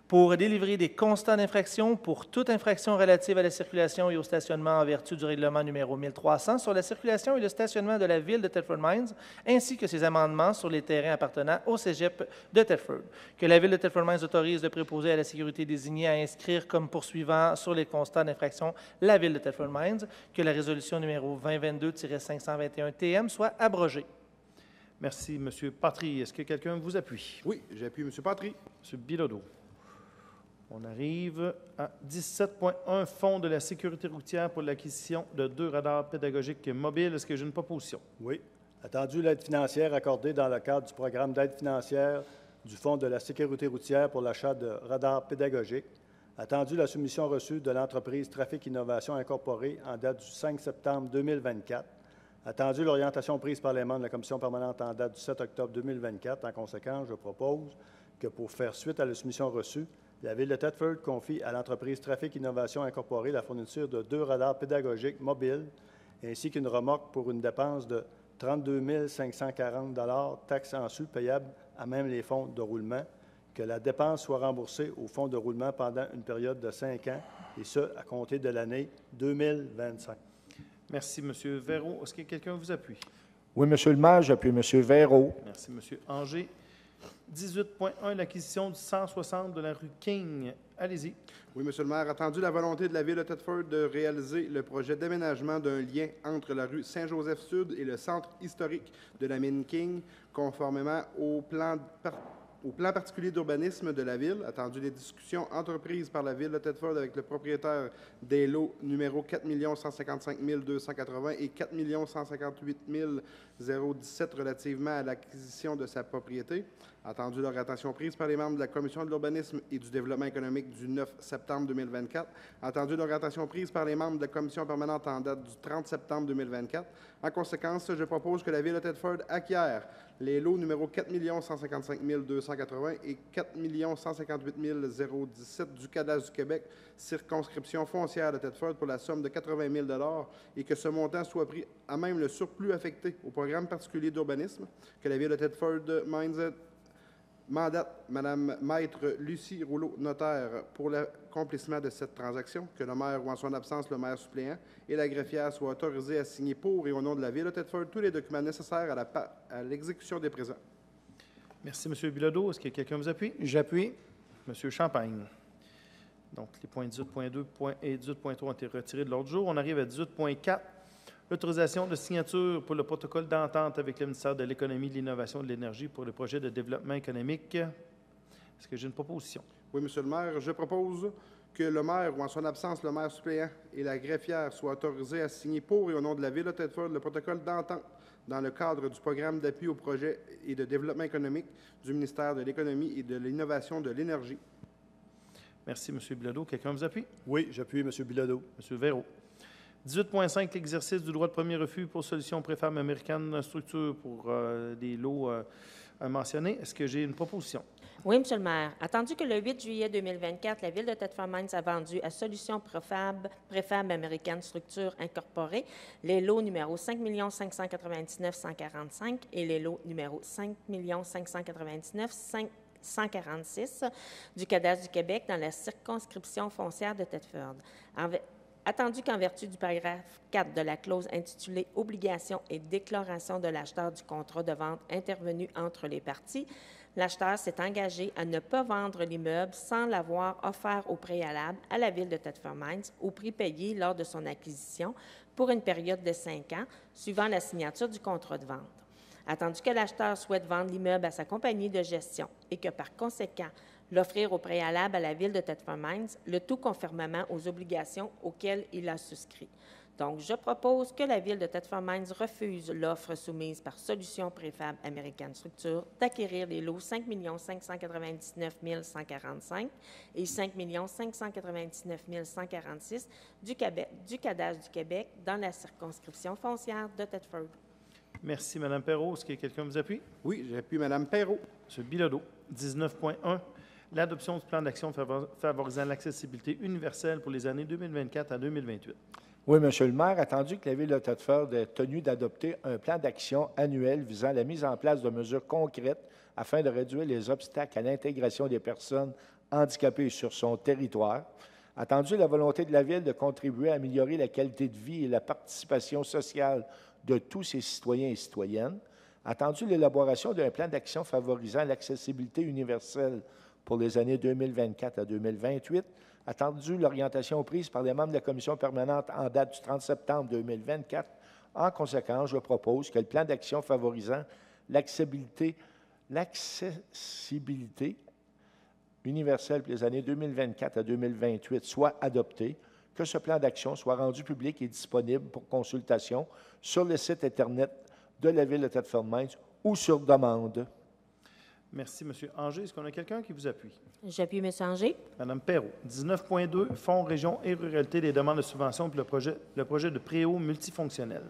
pour délivrer des constats d'infraction pour toute infraction relative à la circulation et au stationnement en vertu du règlement numéro 1300 sur la circulation et le stationnement de la Ville de Thetford Mines, ainsi que ses amendements sur les terrains appartenant au cégep de Thetford. Que la Ville de Thetford Mines autorise le préposé à la sécurité désigné à inscrire comme poursuivant sur les constats d'infraction la Ville de Thetford Mines. Que la résolution numéro 2022-521 TM soit abrogée. Merci, M. Patry. Est-ce que quelqu'un vous appuie? Oui, j'appuie M. Patry. M. Bilodeau. On arrive à 17,1, Fonds de la sécurité routière pour l'acquisition de 2 radars pédagogiques mobiles. Est-ce que j'ai une proposition? Oui. Attendu l'aide financière accordée dans le cadre du programme d'aide financière du Fonds de la sécurité routière pour l'achat de radars pédagogiques. Attendu la soumission reçue de l'entreprise Trafic Innovation Incorporée en date du 5 septembre 2024. Attendu l'orientation prise par les membres de la commission permanente en date du 7 octobre 2024. En conséquence, je propose que pour faire suite à la soumission reçue, la Ville de Thetford confie à l'entreprise Trafic Innovation Incorporée la fourniture de 2 radars pédagogiques mobiles ainsi qu'une remorque pour une dépense de 32 540 $, taxes en sus payables à même les fonds de roulement, que la dépense soit remboursée au fonds de roulement pendant une période de 5 ans, et ce, à compter de l'année 2025. Merci, M. Verreau. Est-ce que quelqu'un vous appuie? Oui, Monsieur le maire, j'appuie M. Verreau. Merci, M. Anger. 18,1, l'acquisition du 160 de la rue King. Allez-y. Oui, Monsieur le maire. Attendu la volonté de la Ville de Thetford de réaliser le projet d'aménagement d'un lien entre la rue Saint-Joseph-Sud et le centre historique de la mine King, conformément au plan particulier d'urbanisme de la Ville, attendu les discussions entreprises par la Ville de Thetford avec le propriétaire des lots numéro 4 155 280 et 4 158 017 relativement à l'acquisition de sa propriété, attendu l'orientation prise par les membres de la Commission de l'urbanisme et du développement économique du 9 septembre 2024, attendu l'orientation prise par les membres de la Commission permanente en date du 30 septembre 2024. En conséquence, je propose que la Ville de Thetford acquiert les lots numéro 4 155 280 et 4 158 017 du cadastre du Québec, circonscription foncière de Thetford pour la somme de 80 000 $ et que ce montant soit pris à même le surplus affecté au programme particulier d'urbanisme, que la Ville de Thetford Mines mandate Mme Maître Lucie Rouleau, notaire, pour l'accomplissement de cette transaction, que le maire ou en son absence le maire suppléant et la greffière soient autorisés à signer pour et au nom de la Ville de Thetford tous les documents nécessaires à l'exécution des présents. Merci, M. Bilodeau. Est-ce que quelqu'un vous appuie? J'appuie. M. Champagne. Donc, les points 18.2 et 18.3 ont été retirés de l'ordre du jour. On arrive à 18.4, l'autorisation de signature pour le protocole d'entente avec le ministère de l'Économie, de l'Innovation et de l'Énergie pour le projet de développement économique. Est-ce que j'ai une proposition? Oui, Monsieur le maire, je propose que le maire, ou en son absence, le maire suppléant et la greffière soient autorisés à signer pour et au nom de la Ville de Thetford le protocole d'entente dans le cadre du programme d'appui au projet et de développement économique du ministère de l'Économie et de l'Innovation de l'Énergie. Merci, M. Bilodeau. Quelqu'un vous appuie? Oui, j'appuie M. Bilodeau. M. Véro. 18.5, l'exercice du droit de premier refus pour solution préfab américaine structure pour des lots mentionnés. Est-ce que j'ai une proposition? Oui, Monsieur le maire. Attendu que le 8 juillet 2024, la Ville de Thetford Mines a vendu à Solutions Préfab Américaine Structure Incorporée les lots numéro 5 599 145 et les lots numéro 5 599 146 du cadastre du Québec dans la circonscription foncière de Thetford. Attendu qu'en vertu du paragraphe 4 de la clause intitulée « Obligation et déclaration de l'acheteur du contrat de vente intervenu entre les parties », l'acheteur s'est engagé à ne pas vendre l'immeuble sans l'avoir offert au préalable à la Ville de Thetford Mines au prix payé lors de son acquisition pour une période de 5 ans, suivant la signature du contrat de vente. Attendu que l'acheteur souhaite vendre l'immeuble à sa compagnie de gestion et que, par conséquent, l'offrir au préalable à la Ville de Thetford Mines, le tout conformément aux obligations auxquelles il a souscrit. Donc, je propose que la Ville de Thetford Mines refuse l'offre soumise par Solutions Préfab Américaine Structure d'acquérir les lots 5 599 145 et 5 599 146 du cadastre du Québec dans la circonscription foncière de Thetford. Merci, Mme Perrault. Est-ce que quelqu'un vous appuie? Oui, j'appuie Mme Perrault. M. Bilodeau. 19.1, l'adoption du plan d'action favorisant l'accessibilité universelle pour les années 2024 à 2028. Oui, Monsieur le maire, attendu que la Ville de Thetford est tenue d'adopter un plan d'action annuel visant la mise en place de mesures concrètes afin de réduire les obstacles à l'intégration des personnes handicapées sur son territoire, attendu la volonté de la Ville de contribuer à améliorer la qualité de vie et la participation sociale de tous ses citoyens et citoyennes, attendu l'élaboration d'un plan d'action favorisant l'accessibilité universelle pour les années 2024 à 2028, attendu l'orientation prise par les membres de la commission permanente en date du 30 septembre 2024. En conséquence, je propose que le plan d'action favorisant l'accessibilité universelle pour les années 2024 à 2028 soit adopté, que ce plan d'action soit rendu public et disponible pour consultation sur le site Internet de la Ville de Thetford Mines ou sur demande. Merci, M. Anger. Est-ce qu'on a quelqu'un qui vous appuie? J'appuie M. Anger. Mme Perrault. 19.2, Fonds, région et ruralité des demandes de subvention pour le projet de préau multifonctionnel.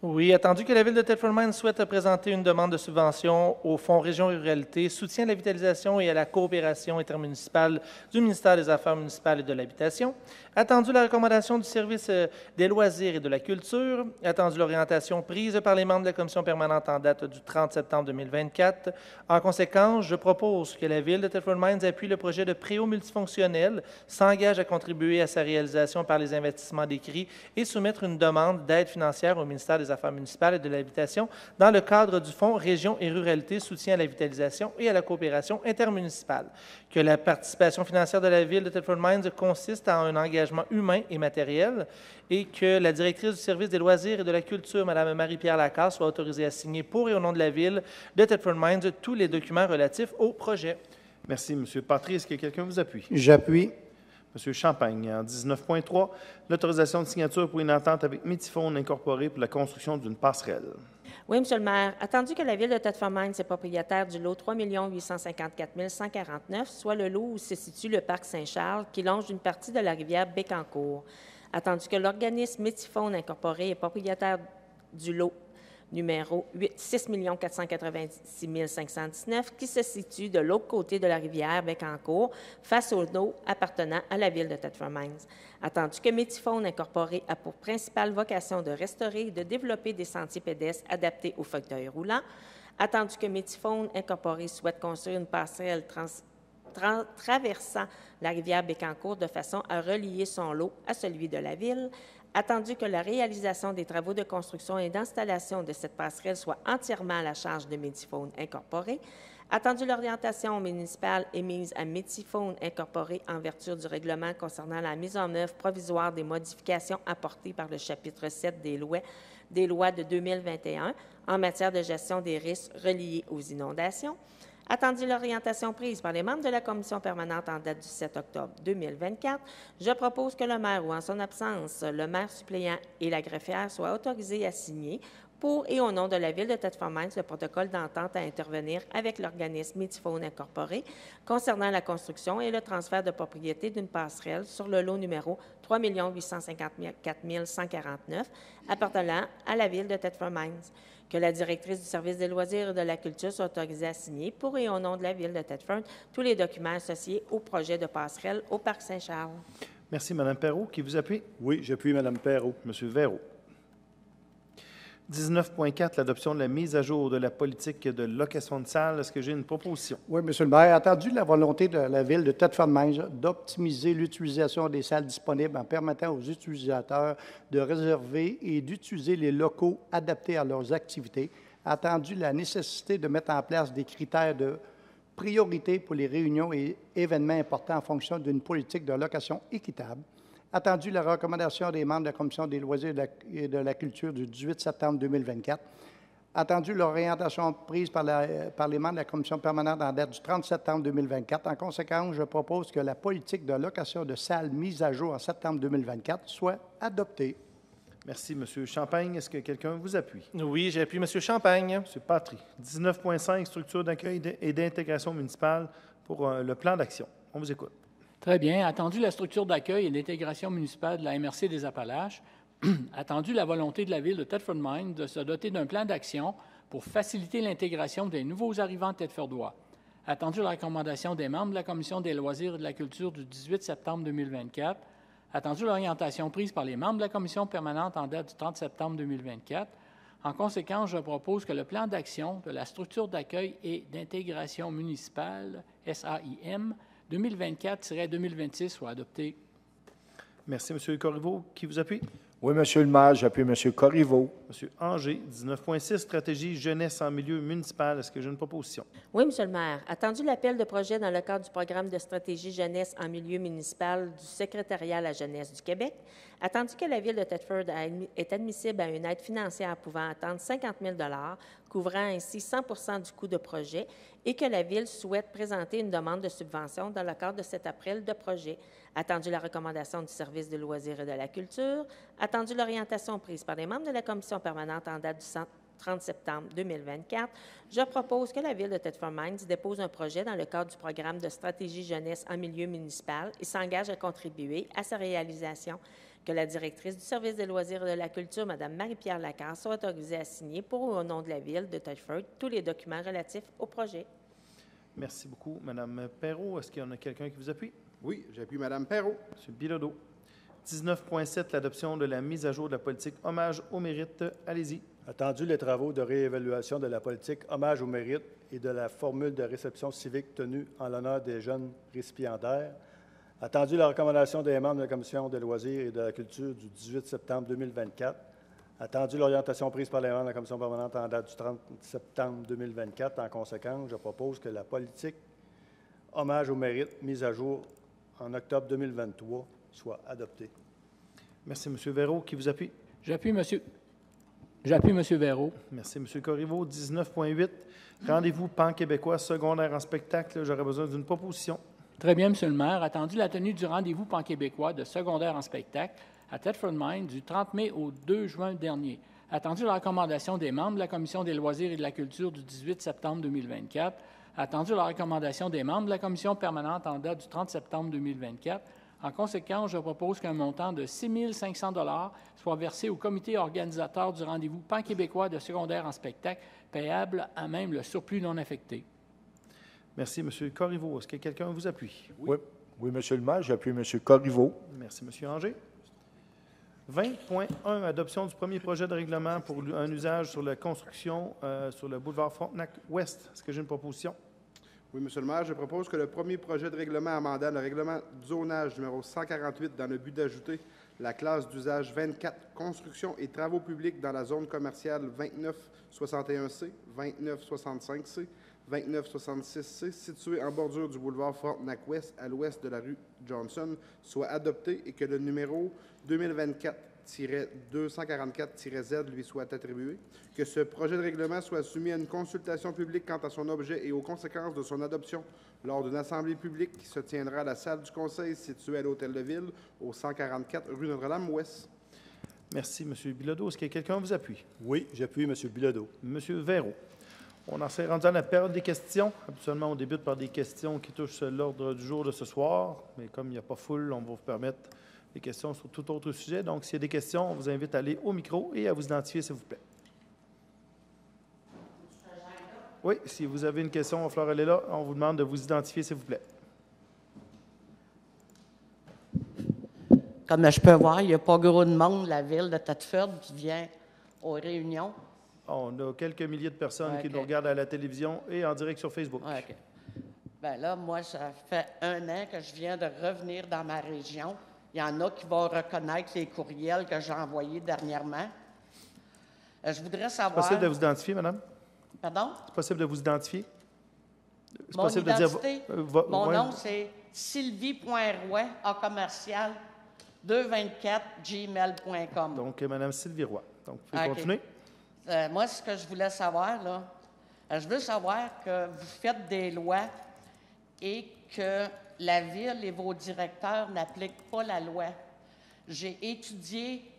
Oui, attendu que la Ville de Thetford Mines souhaite présenter une demande de subvention au Fonds Région et Ruralité, soutien à la vitalisation et à la coopération intermunicipale du ministère des Affaires municipales et de l'Habitation, attendu la recommandation du service des loisirs et de la culture, attendu l'orientation prise par les membres de la commission permanente en date du 30 septembre 2024. En conséquence, je propose que la Ville de Thetford Mines appuie le projet de préau multifonctionnel, s'engage à contribuer à sa réalisation par les investissements décrits et soumettre une demande d'aide financière au ministère des Affaires municipales et de l'Habitation dans le cadre du Fonds Région et Ruralité, soutien à la vitalisation et à la coopération intermunicipale. Que la participation financière de la Ville de Thetford Mines consiste en un engagement humain et matériel et que la directrice du service des loisirs et de la culture, Mme Marie-Pierre Lacasse, soit autorisée à signer pour et au nom de la Ville de Thetford Mines tous les documents relatifs au projet. Merci, M. Patry. Est-ce que quelqu'un vous appuie? J'appuie. M. Champagne, en 19.3, l'autorisation de signature pour une entente avec Métiphone Incorporé pour la construction d'une passerelle. Oui, Monsieur le maire. Attendu que la Ville de Thetford Mines est propriétaire du lot 3 854 149, soit le lot où se situe le parc Saint-Charles, qui longe une partie de la rivière Bécancour. Attendu que l'organisme Métiphone Incorporé est propriétaire du lot numéro 6 486 519, qui se situe de l'autre côté de la rivière Bécancour, face au lot appartenant à la Ville de Thetford Mines. Attendu que Métiphone Incorporé a pour principale vocation de restaurer et de développer des sentiers pédestres adaptés aux fauteuils roulants. Attendu que Métiphone Incorporé souhaite construire une passerelle traversant la rivière Bécancour de façon à relier son lot à celui de la Ville. Attendu que la réalisation des travaux de construction et d'installation de cette passerelle soit entièrement à la charge de Métiphone Incorporé, Attendu l'orientation municipale émise à Métiphone Incorporé en vertu du règlement concernant la mise en œuvre provisoire des modifications apportées par le chapitre 7 des lois de 2021 en matière de gestion des risques reliés aux inondations. Attendu l'orientation prise par les membres de la commission permanente en date du 7 octobre 2024, je propose que le maire ou en son absence, le maire suppléant et la greffière soient autorisés à signer pour et au nom de la Ville de Thetford-Mines le protocole d'entente à intervenir avec l'organisme Métiphone Incorporé concernant la construction et le transfert de propriété d'une passerelle sur le lot numéro 3 854 149 appartenant à la Ville de Thetford-Mines. Que la directrice du service des loisirs et de la culture soit autorisée à signer pour et au nom de la Ville de Thetford tous les documents associés au projet de passerelle au Parc Saint-Charles. Merci, Mme Perrault. Qui vous appuie? Oui, j'appuie Mme Perrault. M. Véraud. 19.4, l'adoption de la mise à jour de la politique de location de salles. Est-ce que j'ai une proposition? Oui, M. le maire. Attendu la volonté de la Ville de Thetford-Mines d'optimiser l'utilisation des salles disponibles en permettant aux utilisateurs de réserver et d'utiliser les locaux adaptés à leurs activités, attendu la nécessité de mettre en place des critères de priorité pour les réunions et événements importants en fonction d'une politique de location équitable, attendu la recommandation des membres de la Commission des loisirs et de la culture du 18 septembre 2024, attendu l'orientation prise par les membres de la Commission permanente en date du 30 septembre 2024. En conséquence, je propose que la politique de location de salles mise à jour en septembre 2024 soit adoptée. Merci, M. Champagne. Est-ce que quelqu'un vous appuie? Oui, j'appuie M. Champagne. M. Patry. 19.5, structure d'accueil et d'intégration municipale pour le plan d'action. On vous écoute. Très bien. Attendu la structure d'accueil et d'intégration municipale de la MRC des Appalaches, attendu la volonté de la Ville de Thetford-Mines de se doter d'un plan d'action pour faciliter l'intégration des nouveaux arrivants thetfordois, attendu la recommandation des membres de la Commission des loisirs et de la culture du 18 septembre 2024, attendu l'orientation prise par les membres de la Commission permanente en date du 30 septembre 2024. En conséquence, je propose que le plan d'action de la structure d'accueil et d'intégration municipale, SAIM, 2024-2026 soit adopté. Merci, M. Corriveau. Qui vous appuie? Oui, M. le maire, j'appuie M. Corriveau. M. Anger, 19.6, stratégie jeunesse en milieu municipal. Est-ce que j'ai une proposition? Oui, M. le maire. Attendu l'appel de projet dans le cadre du programme de stratégie jeunesse en milieu municipal du Secrétariat à la jeunesse du Québec, attendu que la Ville de Thetford est admissible à une aide financière pouvant atteindre 50 000 couvrant ainsi 100 % du coût de projet, et que la Ville souhaite présenter une demande de subvention dans le cadre de cet appel de projet. Attendu la recommandation du service des loisirs et de la culture, attendu l'orientation prise par les membres de la Commission permanente en date du 30 septembre 2024, je propose que la Ville de Thetford-Mines dépose un projet dans le cadre du programme de stratégie jeunesse en milieu municipal et s'engage à contribuer à sa réalisation. Que la directrice du service des loisirs et de la culture, Mme Marie-Pierre Lacasse, soit autorisée à signer pour ou au nom de la Ville de Thetford tous les documents relatifs au projet. Merci beaucoup, Mme Perrault. Est-ce qu'il y en a quelqu'un qui vous appuie? Oui, j'appuie Mme Perrault. M. Bilodeau. 19.7, l'adoption de la mise à jour de la politique hommage au mérite. Allez-y. Attendu les travaux de réévaluation de la politique hommage au mérite et de la formule de réception civique tenue en l'honneur des jeunes récipiendaires, attendu la recommandation des membres de la Commission des loisirs et de la culture du 18 septembre 2024, attendu l'orientation prise par les membres de la Commission permanente en date du 30 septembre 2024. En conséquence, je propose que la politique hommage au mérite mise à jour en octobre 2023 soit adoptée. Merci, M. Véraud. Qui vous appuie? J'appuie M. Véraud. Merci, M. Corriveau. 19.8, rendez-vous pan-québécois secondaire en spectacle. J'aurais besoin d'une proposition. Très bien, M. le maire. Attendu la tenue du rendez-vous pan-québécois de secondaire en spectacle à Thetford-Mines du 30 mai au 2 juin dernier. Attendu la recommandation des membres de la Commission des loisirs et de la culture du 18 septembre 2024. Attendu la recommandation des membres de la Commission permanente en date du 30 septembre 2024. En conséquence, je propose qu'un montant de 6 500 $ soit versé au comité organisateur du rendez-vous pan-québécois de secondaire en spectacle, payable à même le surplus non affecté. Merci, M. Corriveau. Est-ce que quelqu'un vous appuie? Oui, M. le maire, j'appuie M. Corriveau. Merci, M. Anger. 20.1, adoption du premier projet de règlement pour un usage sur la construction sur le boulevard Frontenac-Ouest. Est-ce que j'ai une proposition? Oui, M. le maire, je propose que le premier projet de règlement amendant le règlement du zonage numéro 148 dans le but d'ajouter la classe d'usage 24, construction et travaux publics dans la zone commerciale 2961C, 2965C, 2966C, situé en bordure du boulevard Frontenac-Ouest, à l'ouest de la rue Johnson, soit adopté et que le numéro 2024-244-Z lui soit attribué, que ce projet de règlement soit soumis à une consultation publique quant à son objet et aux conséquences de son adoption lors d'une assemblée publique qui se tiendra à la salle du Conseil située à l'Hôtel de Ville, au 144 rue Notre-Dame-Ouest. Merci, M. Bilodeau. Est-ce que quelqu'un vous appuie? Oui, j'appuie M. Bilodeau. M. Véro. On en s'est rendu à la période des questions. Habituellement, on débute par des questions qui touchent l'ordre du jour de ce soir, mais comme il n'y a pas foule, on va vous permettre des questions sur tout autre sujet. Donc, s'il y a des questions, on vous invite à aller au micro et à vous identifier, s'il vous plaît. Oui, si vous avez une question, il va falloir aller là. On vous demande de vous identifier, s'il vous plaît. Comme je peux voir, il n'y a pas gros de monde, la ville de Thetford, qui vient aux réunions. On a quelques milliers de personnes qui OK. nous regardent à la télévision et en direct sur Facebook. OK. Bien là, moi, ça fait 1 an que je viens de revenir dans ma région. Il y en a qui vont reconnaître les courriels que j'ai envoyés dernièrement. Je voudrais C'est savoir... possible de vous identifier, madame? Pardon? C'est possible de vous identifier? C'est Mon possible identité? de dire... Mon ouais. nom, c'est Sylvie.Roy, en commercial, 224gmail.com. Donc, madame Sylvie Roy. Donc, vous pouvez OK. continuer. Moi, ce que je voulais savoir, là, je veux savoir que vous faites des lois et que la Ville et vos directeurs n'appliquent pas la loi. J'ai étudié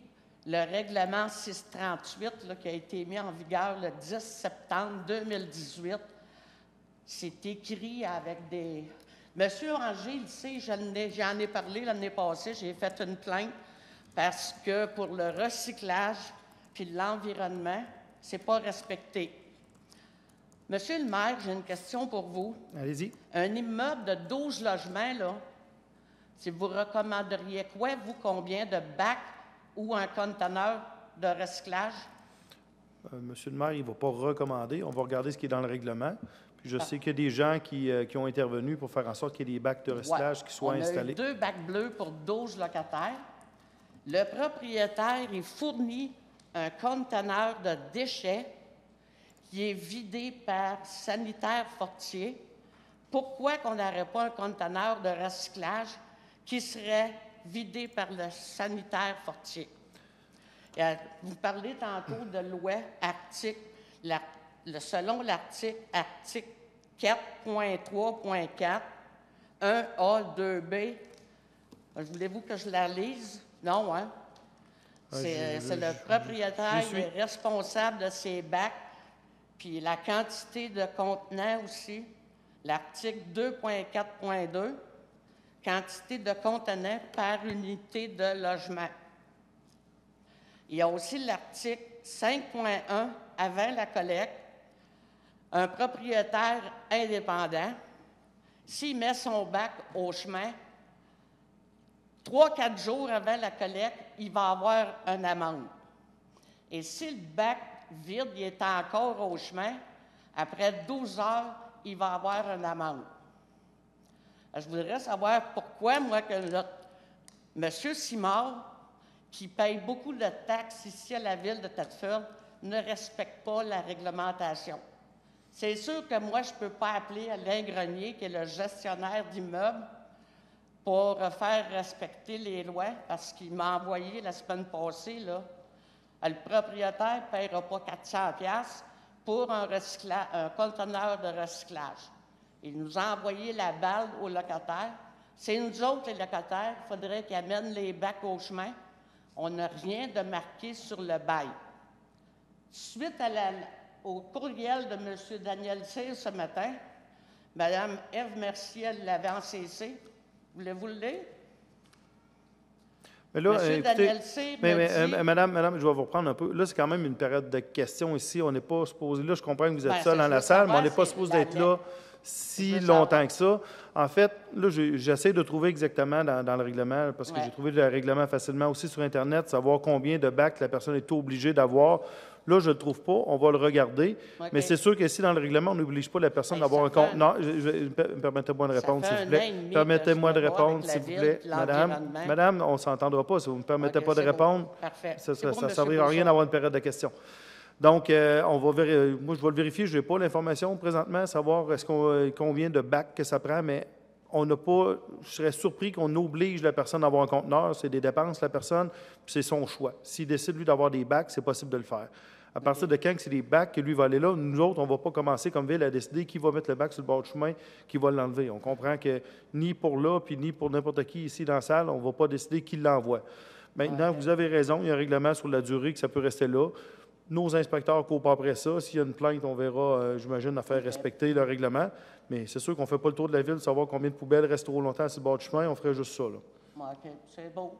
le règlement 638 là, qui a été mis en vigueur le 10 septembre 2018. C'est écrit avec des... Monsieur Angers, il sait, j'en ai parlé l'année passée, j'ai fait une plainte parce que pour le recyclage puis l'environnement, c'est pas respecté. Monsieur le maire, j'ai une question pour vous. Allez-y. Un immeuble de 12 logements, là, si vous recommanderiez quoi, vous, combien de bacs ou un conteneur de recyclage? Monsieur le maire, il ne va pas recommander. On va regarder ce qui est dans le règlement. Puis je sais qu'il y a des gens qui ont intervenu pour faire en sorte qu'il y ait des bacs de recyclage qui soient installés. On a eu 2 bacs bleus pour 12 locataires. Le propriétaire, il fournit un conteneur de déchets qui est vidé par Sanitaire Fortier. Pourquoi qu'on n'aurait pas un conteneur de recyclage qui serait vidé par le Sanitaire Fortier? Vous parlez tantôt de loi article. Selon l'article 4.3.4, 1A, 2B, voulez-vous que je la lise? Non, hein? C'est le propriétaire qui est responsable de ses bacs, puis la quantité de contenants aussi. L'article 2.4.2, quantité de contenants par unité de logement. Il y a aussi l'article 5.1, avant la collecte. Un propriétaire indépendant, s'il met son bac au chemin, 3-4 jours avant la collecte, il va avoir une amende. Et si le bac vide, il est encore au chemin, après 12 heures, il va avoir une amende. Je voudrais savoir pourquoi, moi, que M. Simard, qui paye beaucoup de taxes ici à la ville de Thetford, ne respecte pas la réglementation. C'est sûr que moi, je ne peux pas appeler Alain Grenier, qui est le gestionnaire d'immeuble, pour faire respecter les lois, parce qu'il m'a envoyé la semaine passée, là, le propriétaire ne paiera pas 400$ pour un conteneur de recyclage. Il nous a envoyé la balle aux locataires. C'est nous autres, les locataires, il faudrait qu'ils amènent les bacs au chemin. On n'a rien de marqué sur le bail. Suite au courriel de M. Daniel Cyr ce matin, Mme Ève Mercier l'avait en CC. Voulez-vous le lire? Mais là, M. écoutez, Daniel Cyr me dit... Madame, je vais vous reprendre un peu. Là, c'est quand même une période de questions ici. On n'est pas supposé... Là, je comprends que vous êtes seul dans la salle, mais on n'est pas supposé d'être là si longtemps que ça. En fait, là, j'essaie de trouver exactement dans le règlement, parce que j'ai trouvé le règlement facilement aussi sur Internet, savoir combien de bacs la personne est obligée d'avoir. Là, je ne le trouve pas. On va le regarder. Okay. Mais c'est sûr que si dans le règlement, on n'oblige pas la personne d'avoir un compte... Non, permettez-moi de répondre, s'il vous plaît. Permettez-moi de répondre, s'il vous plaît. Madame, on ne s'entendra pas. Si vous ne me permettez pas de répondre, ça ne servira à rien d'avoir une période de questions. Donc, moi, je vais le vérifier. Je n'ai pas l'information présentement, savoir est-ce combien de bacs que ça prend, mais on n'a pas. Je serais surpris qu'on oblige la personne à avoir un conteneur. C'est des dépenses, la personne, puis c'est son choix. S'il décide, lui, d'avoir des bacs, c'est possible de le faire. À partir de quand c'est des bacs que lui va aller là, nous autres, on ne va pas commencer comme ville à décider qui va mettre le bac sur le bord du chemin, qui va l'enlever. On comprend que ni pour là, puis ni pour n'importe qui ici dans la salle, on ne va pas décider qui l'envoie. Maintenant, vous avez raison, il y a un règlement sur la durée que ça peut rester là. Nos inspecteurs courent pas après ça. S'il y a une plainte, on verra, j'imagine, à faire respecter le règlement. Mais c'est sûr qu'on ne fait pas le tour de la ville, savoir combien de poubelles restent trop longtemps sur le bord du chemin, on ferait juste ça. Là. OK, c'est beau.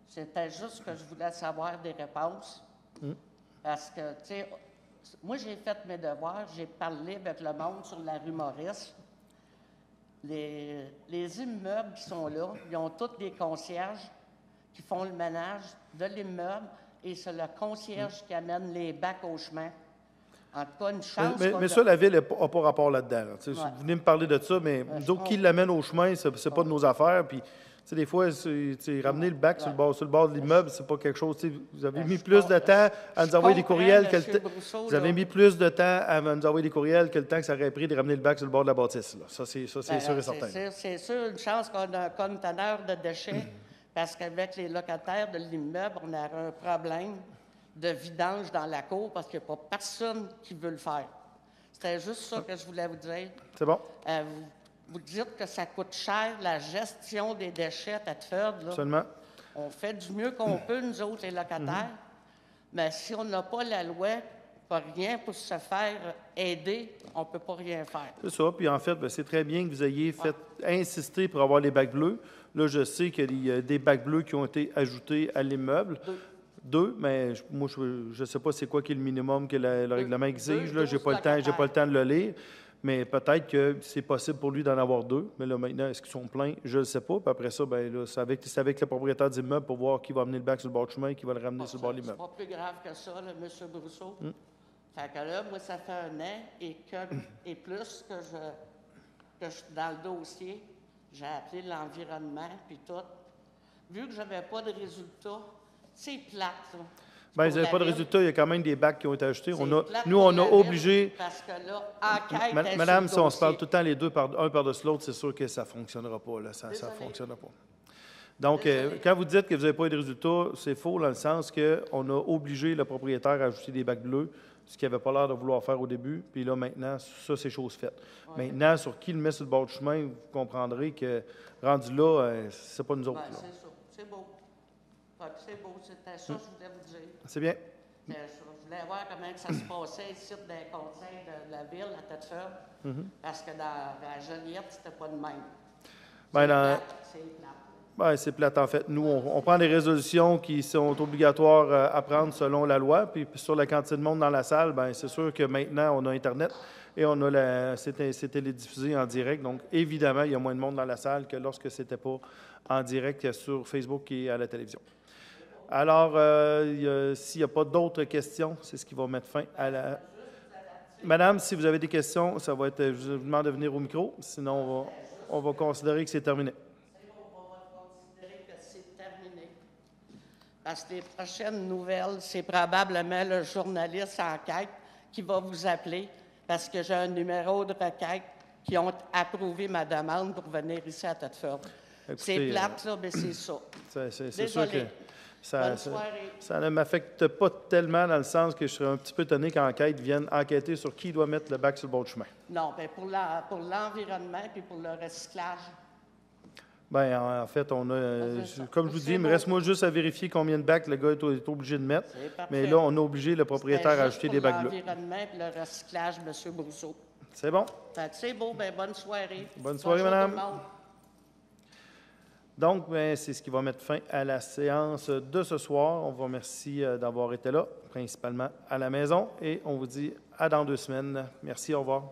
C'était juste que je voulais savoir des réponses. Parce que, tu sais, moi, j'ai fait mes devoirs, j'ai parlé avec le monde sur la rue Maurice. Les immeubles qui sont là, ils ont tous des concierges qui font le ménage de l'immeuble et c'est le concierge qui amène les bacs au chemin. En tout cas, une chance. Mais ça, la ville n'a pas rapport là-dedans. Là. Vous venez me parler de ça, mais nous autres, qui l'amène au chemin, ce n'est pas de nos affaires. Puis, des fois, ramener le bac sur le bord de l'immeuble, c'est pas quelque chose. Vous avez mis plus de temps à nous envoyer des courriels que vous avez mis plus de temps à nous envoyer des courriels que le temps que ça aurait pris de ramener le bac sur le bord de la bâtisse. Là. Ça, c'est sûr et certain. C'est sûr, une chance qu'on a un conteneur de déchets, parce qu'avec les locataires de l'immeuble, on aurait un problème de vidange dans la cour parce qu'il n'y a pas personne qui veut le faire. C'était juste ça que je voulais vous dire. C'est bon. Vous dites que ça coûte cher, la gestion des déchets à Thetford. Absolument. On fait du mieux qu'on peut, nous autres, les locataires. Mais si on n'a pas la loi, pas rien pour se faire aider, on ne peut pas rien faire. C'est ça. Puis en fait, c'est très bien que vous ayez insisté pour avoir les bacs bleus. Là, je sais qu'il y a des bacs bleus qui ont été ajoutés à l'immeuble. Deux, mais moi, je ne sais pas c'est quoi qui est le minimum que le règlement exige. Je n'ai pas le temps de le lire. Mais peut-être que c'est possible pour lui d'en avoir deux. Mais là, maintenant, est-ce qu'ils sont pleins? Je ne le sais pas. Puis après ça, bien, là, c'est avec le propriétaire d'immeuble pour voir qui va amener le bac sur le bord du chemin et qui va le ramener sur le bord de l'immeuble. C'est pas plus grave que ça, là, M. Brousseau. Fait que là, moi, ça fait un an et plus que je suis dans le dossier. J'ai appelé l'environnement, puis tout. Vu que je n'avais pas de résultats, c'est plate, ça. Bien, vous n'avez pas de résultat, il y a quand même des bacs qui ont été achetés. Nous, on a obligé. Parce que là, enquête. Madame, si on se parle tout le temps les deux un par-dessus l'autre, c'est sûr que ça ne fonctionnera pas. Là. Ça ne fonctionnera pas. Donc, quand vous dites que vous n'avez pas eu de résultats, c'est faux dans le sens qu'on a obligé le propriétaire à ajouter des bacs bleus, ce qu'il n'avait pas l'air de vouloir faire au début. Puis là, maintenant, ça, c'est chose faite. Ouais. Maintenant, sur qui le met sur le bord du chemin, vous comprendrez que rendu là, c'est pas nous autres. Ben, c'est ça. C'est beau. C'est beau. C'était ça que je voulais vous dire. C'est bien. Je voulais voir comment ça se passait ici dans le conseil de la ville, à Thetford, parce que dans la Joliette, c'était pas de même. C'est plate. Bien, c'est plate, en fait. Nous, on prend des résolutions qui sont obligatoires à prendre selon la loi. Puis sur la quantité de monde dans la salle, bien, c'est sûr que maintenant, on a Internet et on a c'est télédiffusé en direct. Donc, évidemment, il y a moins de monde dans la salle que lorsque ce n'était pas en direct sur Facebook et à la télévision. Alors, s'il n'y a pas d'autres questions, c'est ce qui va mettre fin à la... Madame, si vous avez des questions, ça va être... Je vous demande de venir au micro, sinon on va considérer que c'est terminé. Parce que les prochaines nouvelles, c'est probablement le journaliste enquête qui va vous appeler parce que j'ai un numéro de requête qui ont approuvé ma demande pour venir ici à Thetford. C'est plate, ça, mais c'est ça. C'est sûr que ça ne m'affecte pas tellement dans le sens que je serais un petit peu étonné qu'enquête vienne enquêter sur qui doit mettre le bac sur le bord du chemin. Non, bien pour l'environnement et pour le recyclage. Bien, en fait, on a, comme je vous dis, il me reste moi juste à vérifier combien de bacs le gars est obligé de mettre. Mais là, on a obligé le propriétaire à ajouter des bacs bleus. L'environnement et le recyclage, M. Brousseau. C'est bon. C'est beau, bien, bonne soirée. Bonne soirée, madame. Donc, c'est ce qui va mettre fin à la séance de ce soir. On vous remercie d'avoir été là, principalement à la maison, et on vous dit à dans 2 semaines. Merci, au revoir.